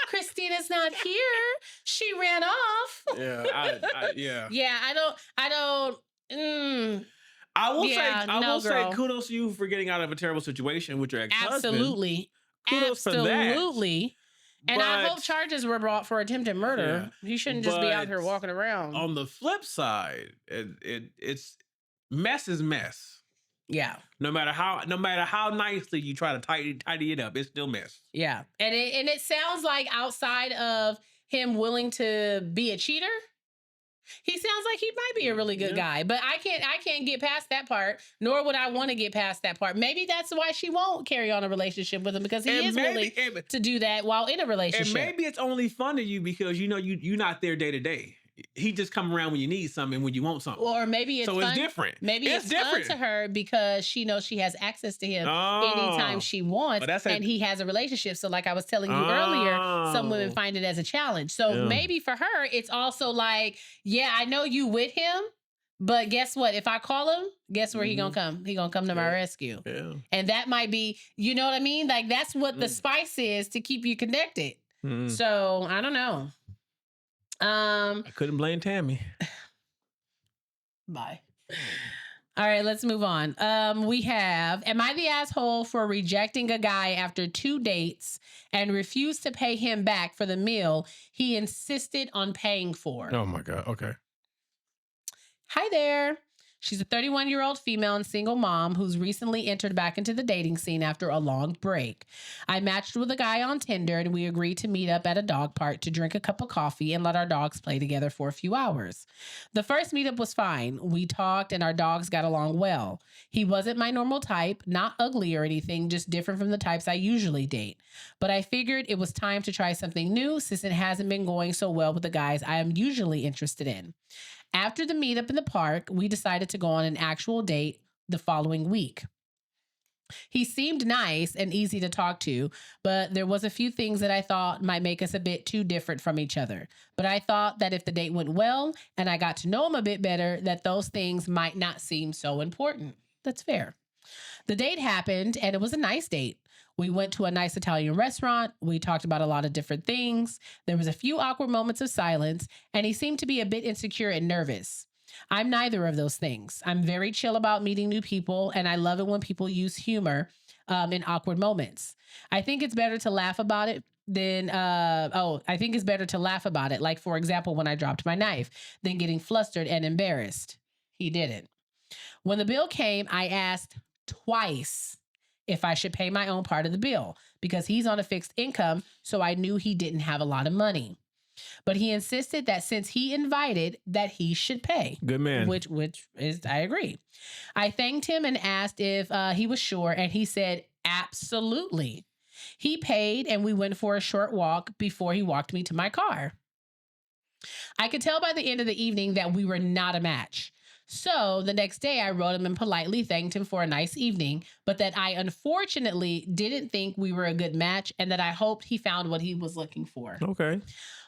Christina's not here. She ran off. Yeah. Yeah, I don't. I will say kudos to you for getting out of a terrible situation with your ex-husband. Absolutely. Kudos for that. Absolutely. And I hope charges were brought for attempted murder. Yeah. He shouldn't just be out here walking around. On the flip side, it's mess is mess. Yeah. No matter how nicely you try to tidy it up, it's still mess. Yeah. And it sounds like outside of him willing to be a cheater, he sounds like he might be a really good guy. But I can't get past that part, nor would I want to get past that part. Maybe that's why she won't carry on a relationship with him, because he is willing to do that while in a relationship. And maybe it's only fun to you because you're not there day to day. He just come around when you need something, when you want something. Or maybe it's it's different. Maybe it's different fun to her because she knows she has access to him anytime she wants, and he has a relationship. So like I was telling you earlier, some women find it as a challenge. So maybe for her, it's also like, yeah, I know you with him, But guess what? If I call him, guess where he gonna come? He gonna come to my rescue. Yeah. And that might be, you know what I mean? Like that's what the spice is to keep you connected. So I don't know. I couldn't blame Tammy. Bye. All right, let's move on. We have, am I the asshole for rejecting a guy after 2 dates and refused to pay him back for the meal he insisted on paying for? Oh my God. Okay. Hi there. She's a 31-year-old female and single mom who's recently entered back into the dating scene after a long break. I matched with a guy on Tinder and we agreed to meet up at a dog park to drink a cup of coffee and let our dogs play together for a few hours. The first meetup was fine. We talked and our dogs got along well. He wasn't my normal type, not ugly or anything, just different from the types I usually date. But I figured it was time to try something new since it hasn't been going so well with the guys I am usually interested in. After the meetup in the park, we decided to go on an actual date the following week. He seemed nice and easy to talk to, but there was a few things that I thought might make us a bit too different from each other. But I thought that if the date went well and I got to know him a bit better, that those things might not seem so important. That's fair. The date happened and it was a nice date. We went to a nice Italian restaurant. We talked about a lot of different things. There was a few awkward moments of silence, and he seemed to be a bit insecure and nervous. I'm neither of those things. I'm very chill about meeting new people, and I love it when people use humor in awkward moments. I think it's better to laugh about it than, I think it's better to laugh about it. Like, for example, when I dropped my knife, than getting flustered and embarrassed. He didn't. When the bill came, I asked twice if I should pay my own part of the bill because he's on a fixed income, so I knew he didn't have a lot of money. But he insisted that since he invited, that he should pay. Good man. Which is, I agree. I thanked him and asked if he was sure, and he said, absolutely. He paid, and we went for a short walk before he walked me to my car. I could tell by the end of the evening that we were not a match. So the next day I wrote him and politely thanked him for a nice evening, but that I unfortunately didn't think we were a good match and that I hoped he found what he was looking for. Okay.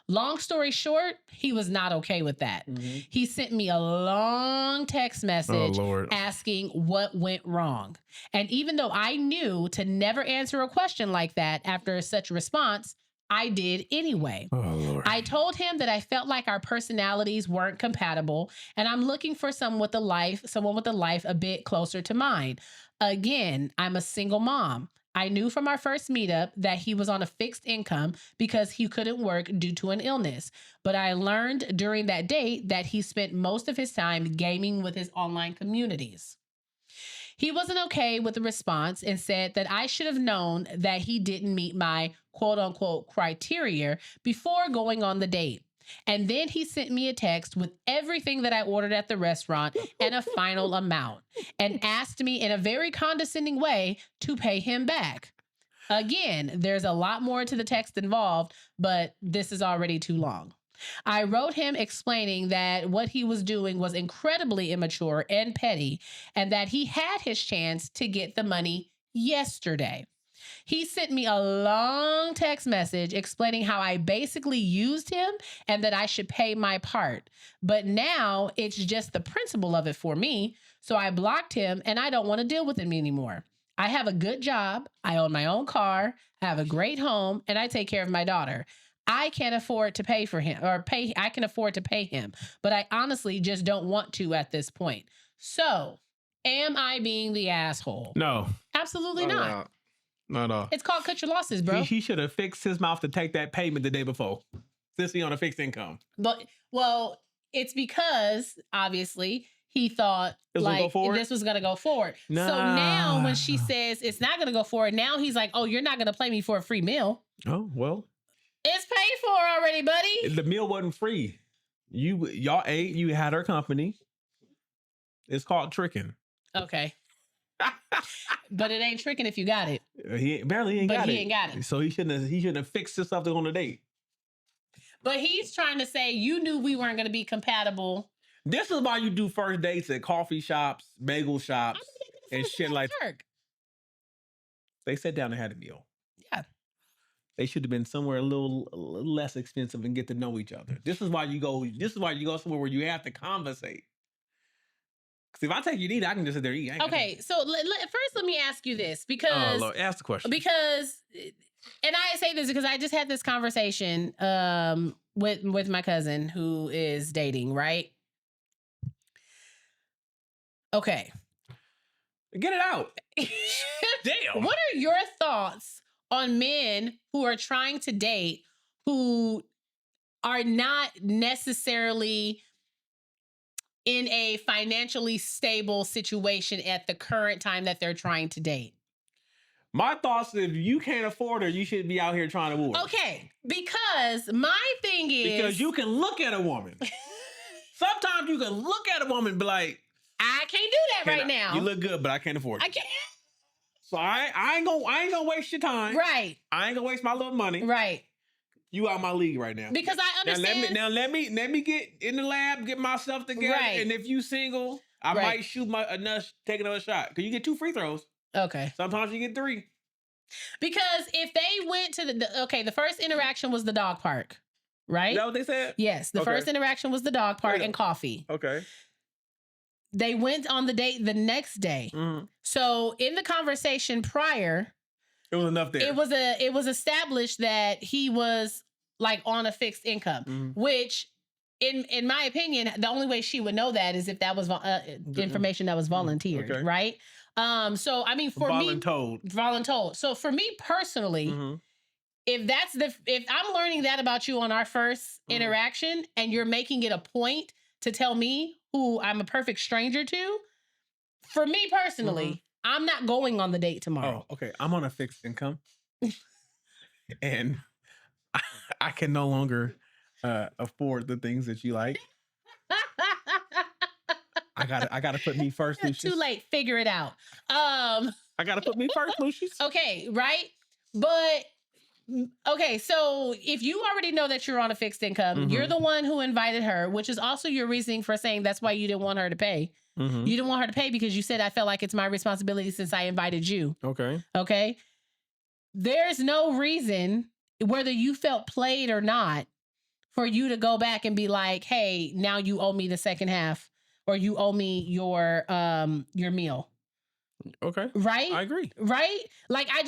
Long story short, he was not okay with that. Mm-hmm. He sent me a long text message asking what went wrong. And even though I knew to never answer a question like that after such a response, I did anyway. Oh, Lord. I told him that I felt like our personalities weren't compatible and I'm looking for someone with a life a bit closer to mine. Again, I'm a single mom. I knew from our first meetup that he was on a fixed income because he couldn't work due to an illness. But I learned during that date that he spent most of his time gaming with his online communities. He wasn't okay with the response and said that I should have known that he didn't meet my quote unquote criteria before going on the date. And then he sent me a text with everything that I ordered at the restaurant and a final amount and asked me in a very condescending way to pay him back. Again, there's a lot more to the text involved, but this is already too long. I wrote him explaining that what he was doing was incredibly immature and petty and that he had his chance to get the money yesterday. He sent me a long text message explaining how I basically used him and that I should pay my part. But now it's just the principle of it for me. So I blocked him and I don't want to deal with him anymore. I have a good job. I own my own car. I have a great home and I take care of my daughter. I can't afford to pay for him I can afford to pay him, but I honestly just don't want to at this point. So am I being the asshole? No. Absolutely not. Not at all. It's called cut your losses, bro. He should have fixed his mouth to take that payment the day before, since he on a fixed income. But, well, it's because, obviously, he thought this was going to go forward. Nah. So now when she says it's not going to go forward, now he's like, oh, you're not going to play me for a free meal. Oh, well. It's paid for already, buddy. The meal wasn't free. Y'all ate, you had her company. It's called tricking. Okay. But it ain't tricking if you got it. He ain't got it. So he shouldn't have fixed this something on the date. But he's trying to say you knew we weren't going to be compatible. This is why you do first dates at coffee shops, bagel shops, and shit like that. They sat down and had a meal. Yeah. They should have been somewhere a little less expensive and get to know each other. This is why you go somewhere where you have to conversate. If I take you to eat, I can just sit there and eat. Okay, so first let me ask you this, because Lord, ask the question. Because, and I say this because I just had this conversation with my cousin who is dating, right? Okay. Get it out. Damn. What are your thoughts on men who are trying to date who are not necessarily in a financially stable situation at the current time that they're trying to date? My thoughts, if you can't afford her, you should be out here trying to woo her. Okay, because my thing is... Because you can look at a woman. Sometimes you can look at a woman and be like, I can't do that right now. You look good, but I can't afford it. I can't. So I ain't gonna waste your time. Right. I ain't gonna waste my little money. Right. You out my league right now. Because I understand. Now let me get in the lab, get myself together. Right. And if you single, I might shoot take another shot. Because you get 2 free throws. Okay. Sometimes you get 3. Because if they went to the first interaction was the dog park, right? Is that what they said? Yes. The first interaction was the dog park and coffee. Okay. They went on the date the next day. Mm-hmm. So in the conversation prior, it was enough there. It was established that he was like on a fixed income, which in my opinion, the only way she would know that is if that was information that was volunteered, right? So I mean, for me, voluntold. So for me personally, if I'm learning that about you on our first interaction and you're making it a point to tell me who I'm a perfect stranger to, for me personally, I'm not going on the date tomorrow. Oh, okay. I'm on a fixed income and I can no longer afford the things that you like. I gotta put me first, Lucius. Too late. Figure it out. I gotta put me first, Lucius. Okay, right? But okay, so if you already know that you're on a fixed income, you're the one who invited her, which is also your reasoning for saying that's why you didn't want her to pay. You didn't want her to pay because you said, I felt like it's my responsibility since I invited you. Okay. There's no reason, whether you felt played or not, for you to go back and be like, hey, now you owe me the second half, or you owe me your meal. Okay. Right? I agree. Right? Like, I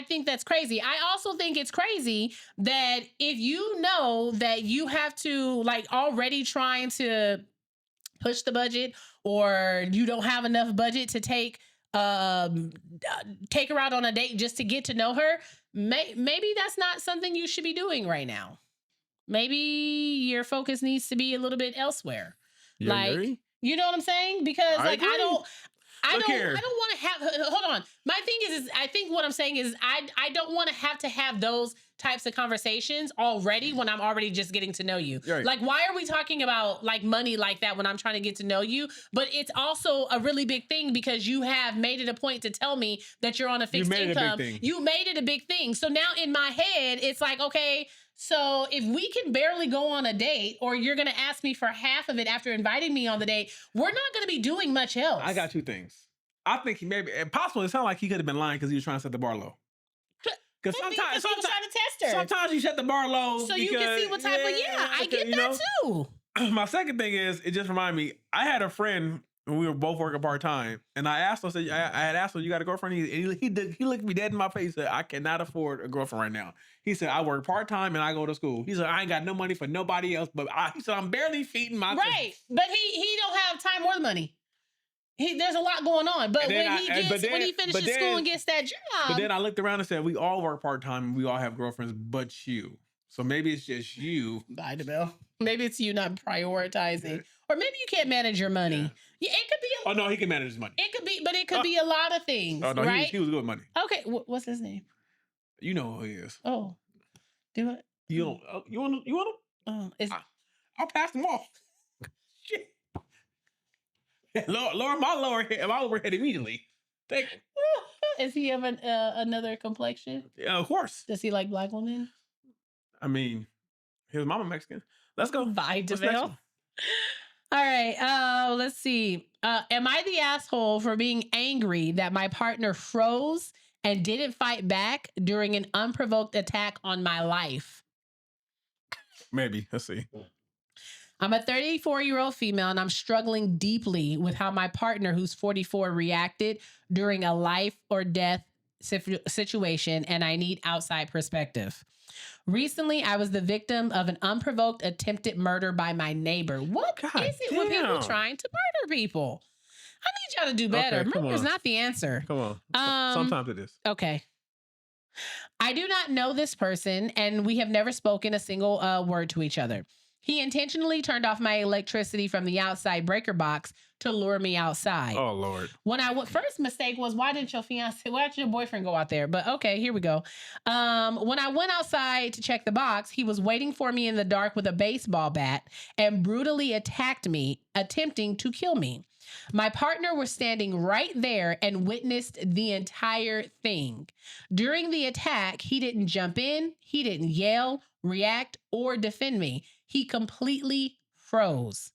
think that's crazy. I also think it's crazy that if you know that you have to, like, already trying to push the budget, or you don't have enough budget to take her out on a date just to get to know her, maybe that's not something you should be doing right now. Maybe your focus needs to be a little bit elsewhere. You agree? You know what I'm saying? Because I don't want to have, hold on. My thing is I think what I'm saying is I don't want to have those types of conversations already when I'm already just getting to know you. Right. Like, why are we talking about like money like that when I'm trying to get to know you? But it's also a really big thing because you have made it a point to tell me that you're on a fixed income. You made it a big thing. So now in my head, it's like, okay, so if we can barely go on a date, or you're going to ask me for half of it after inviting me on the date, we're not going to be doing much else. I got 2 things. I think he maybe, and possibly it sounded like he could have been lying because he was trying to set the bar low. Because sometimes he was trying to test her. Sometimes you set the bar low so you can see what type of I get that too. My second thing is, it just reminded me, I had a friend when we were both working part-time, and I asked him, I had asked him, you got a girlfriend? He looked me dead in my face and said, I cannot afford a girlfriend right now. He said, I work part-time and I go to school. He said, I ain't got no money for nobody else, but he said, I'm barely feeding my Right, but he don't have time or the money. There's a lot going on, but when he finishes school and gets that job. But then I looked around and said, we all work part-time and we all have girlfriends but you. So maybe it's just you. Bye, DeBelle. Maybe it's you not prioritizing. Or maybe you can't manage your money. Yeah, it could be. Oh, no, he can manage his money. It could be, but it could be a lot of things. Oh, no, right? he was good with money. Okay, what's his name? You know who he is. Oh, do it. You don't. You want him? I'll pass them off. Shit. Lower my overhead immediately. Take it. Is he of another complexion? Yeah, of course. Does he like black women? I mean, his mama Mexican. Let's go. Bye, DeVille. All right. Let's see. Am I the asshole for being angry that my partner froze and didn't fight back during an unprovoked attack on my life? Maybe. Let's see. I'm a 34-year-old female and I'm struggling deeply with how my partner, who's 44, reacted during a life or death situation, and I need outside perspective. Recently, I was the victim of an unprovoked attempted murder by my neighbor. What is it with people trying to murder people? I need y'all to do better. Okay, Murder is not the answer. Come on. Sometimes it is. Okay. I do not know this person, and we have never spoken a single word to each other. He intentionally turned off my electricity from the outside breaker box to lure me outside. Oh, Lord. When first mistake was, why didn't your boyfriend go out there? But okay, here we go. When I went outside to check the box, he was waiting for me in the dark with a baseball bat and brutally attacked me, attempting to kill me. My partner was standing right there and witnessed the entire thing. During the attack, he didn't jump in, he didn't yell, react, or defend me. He completely froze.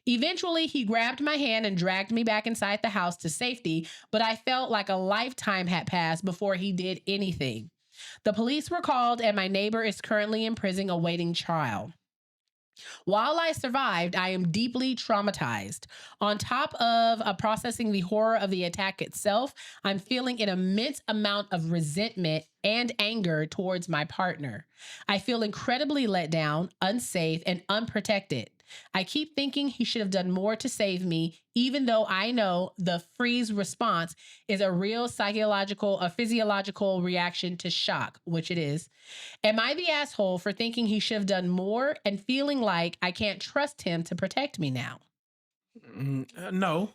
Eventually, he grabbed my hand and dragged me back inside the house to safety, but I felt like a lifetime had passed before he did anything. The police were called, and my neighbor is currently in prison awaiting trial. While I survived, I am deeply traumatized. On top of processing the horror of the attack itself, I'm feeling an immense amount of resentment and anger towards my partner. I feel incredibly let down, unsafe, and unprotected. I keep thinking he should have done more to save me, even though I know the freeze response is a real physiological reaction to shock, which it is. Am I the asshole for thinking he should have done more and feeling like I can't trust him to protect me now? No.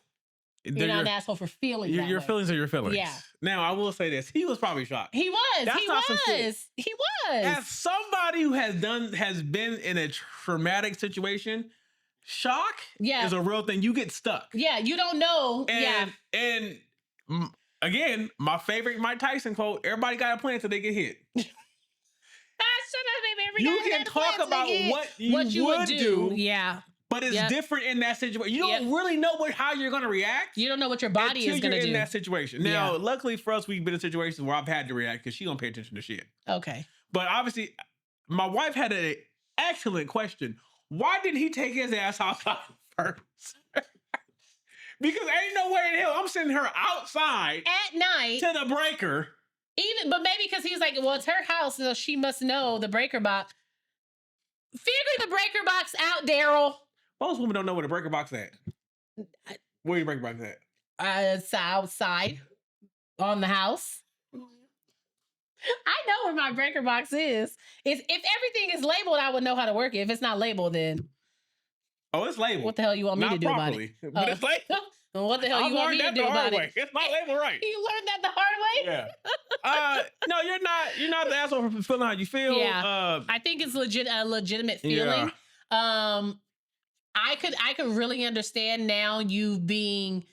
You're not an asshole for feeling that your way. feelings are your feelings. Yeah. Now, I will say this. He was probably shocked. He was. That's he not some shit. was. He was. As somebody who has been in a traumatic situation, shock is a real thing. You get stuck. Yeah, you don't know. And again, my favorite Mike Tyson quote, everybody got a plan until they get hit. You can talk about what you would do. Yeah. But it's different in that situation. You don't really know how you're going to react. You don't know what your body is going to do in that situation. Now, luckily for us, we've been in situations where I've had to react because she don't pay attention to shit. Okay. But obviously, my wife had an excellent question. Why didn't he take his ass outside first? Because ain't no way in hell I'm sending her outside at night to the breaker. But maybe because he's like, well, it's her house, so she must know the breaker box. Figure the breaker box out, Daryl. Most women don't know where the breaker box at. Where your breaker box at? It's outside on the house. I know where my breaker box is. If everything is labeled, I would know how to work it. If it's not labeled, then it's labeled. What the hell you want me to do properly, about it? But it's labeled. What the hell you want me to do about it? It's not labeled right. You learned that the hard way? Yeah. No, you're not the asshole for feeling how you feel. Yeah. I think it's a legitimate feeling. Yeah. I could really understand now you being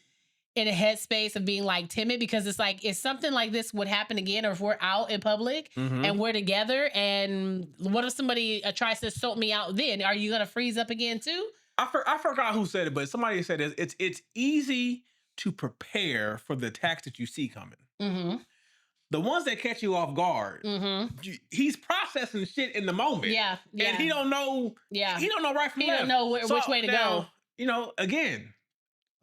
in a headspace of being like timid, because it's like, if something like this would happen again, or if we're out in public and we're together, and what if somebody tries to assault me out, then are you going to freeze up again too? I forgot who said it, but somebody said it's easy to prepare for the attacks that you see coming. Mm-hmm. The ones that catch you off guard, he's processing shit in the moment. Yeah. And he don't know. Yeah. He don't know right from left. He don't know which way to go. You know, again,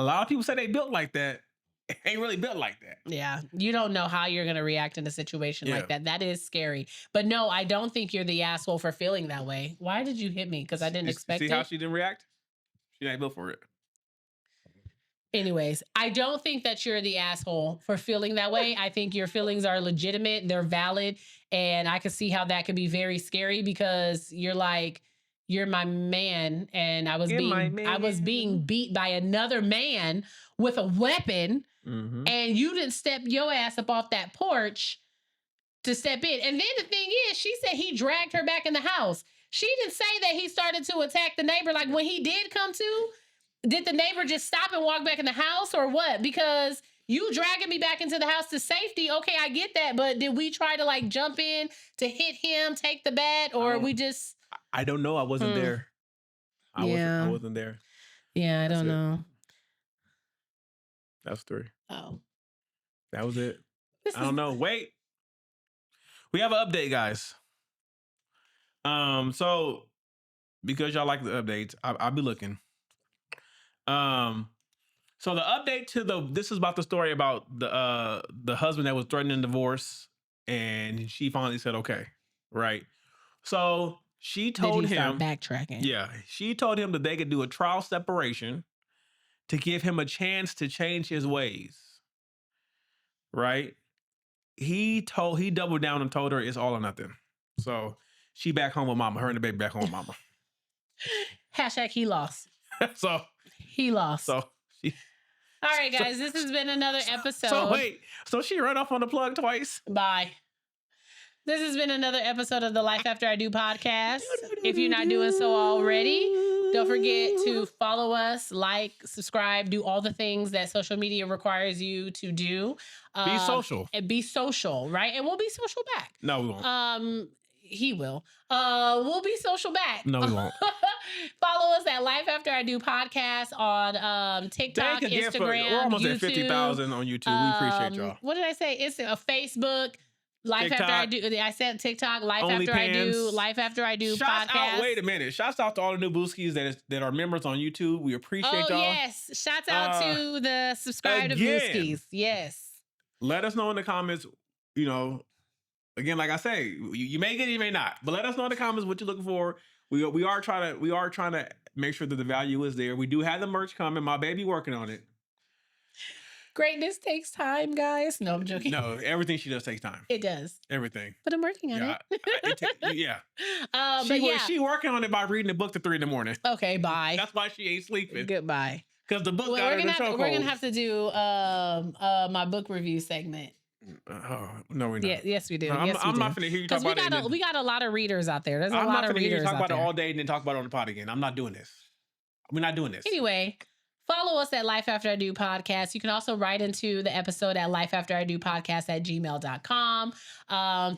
a lot of people say they built like that. It ain't really built like that. Yeah. You don't know how you're going to react in a situation like that. That is scary. But no, I don't think you're the asshole for feeling that way. Why did you hit me? Because I didn't expect it. See how she didn't react? She ain't built for it. Anyways, I don't think that you're the asshole for feeling that way. I think your feelings are legitimate. They're valid. And I can see how that could be very scary, because you're like, you're my man. And I was being beat by another man with a weapon. Mm-hmm. And you didn't step your ass up off that porch to step in. And then the thing is, she said he dragged her back in the house. She didn't say that he started to attack the neighbor. Like, when he did come to, did the neighbor just stop and walk back in the house, or what? Because you dragging me back into the house to safety. Okay, I get that. But did we try to like jump in to hit him, take the bat, or we just... I don't know. I wasn't there. I wasn't there. Yeah, I don't know. That was 3. Oh. That was it. I don't know. Wait. We have an update, guys. So because y'all like the updates, I'll be looking. So the update to this is about the story about the husband that was threatening divorce, and she finally said okay, right? So she told Did he him start backtracking. Yeah, she told him that they could do a trial separation to give him a chance to change his ways. Right? He doubled down and told her it's all or nothing. So she back home with mama. Her and the baby back home with mama. Hashtag he lost. So he lost. So she. All right, guys, this has been another episode. So wait, so she run off on the plug twice? Bye. This has been another episode of the Life After I Do podcast. If you're not doing so already, don't forget to follow us, like, subscribe, do all the things that social media requires you to do. Be social. And be social, right? And we'll be social back. No, we won't. He will. We'll be social back. No, we won't. Follow us at Life After I Do podcast on TikTok, Instagram, we're almost YouTube. at 50,000 on YouTube. We appreciate y'all. What did I say? It's a Facebook. Life TikTok, After I Do. I said TikTok. Life After I Do. Life After I Do Shouts podcast. Out, wait a minute. Shouts out to all the new Booskis that are members on YouTube. We appreciate y'all. Yes. Shouts out to the subscribe to Booskis. Yes. Let us know in the comments, again, like I say, you may get it, you may not. But let us know in the comments what you're looking for. We are trying to make sure that the value is there. We do have the merch coming. My baby working on it. Greatness takes time, guys. No, I'm joking. No, everything she does takes time. It does. Everything. But I'm working on it. Yeah. She working on it by reading the book to 3 a.m. Okay, bye. That's why she ain't sleeping. Goodbye. Because the book got her in the chokehold. We're gonna have to do my book review segment. No, we're not. Yes, we do. I'm not finna hear you talk about it. We got a lot of readers out there. There's a lot of readers out there. I'm not finna hear you talk about it all day and then talk about it on the pod again. I'm not doing this. We're not doing this. Anyway, follow us at Life After I Do podcast. You can also write into the episode at lifeafteridopodcast@gmail.com.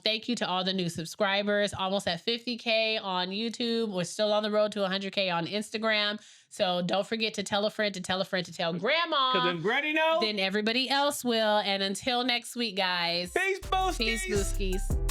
Thank you to all the new subscribers. Almost at 50K on YouTube. We're still on the road to 100K on Instagram. So don't forget to tell a friend to tell a friend to tell grandma. Because if Granny knows, then everybody else will. And until next week, guys. Peace, Booskis. Peace, Booskis.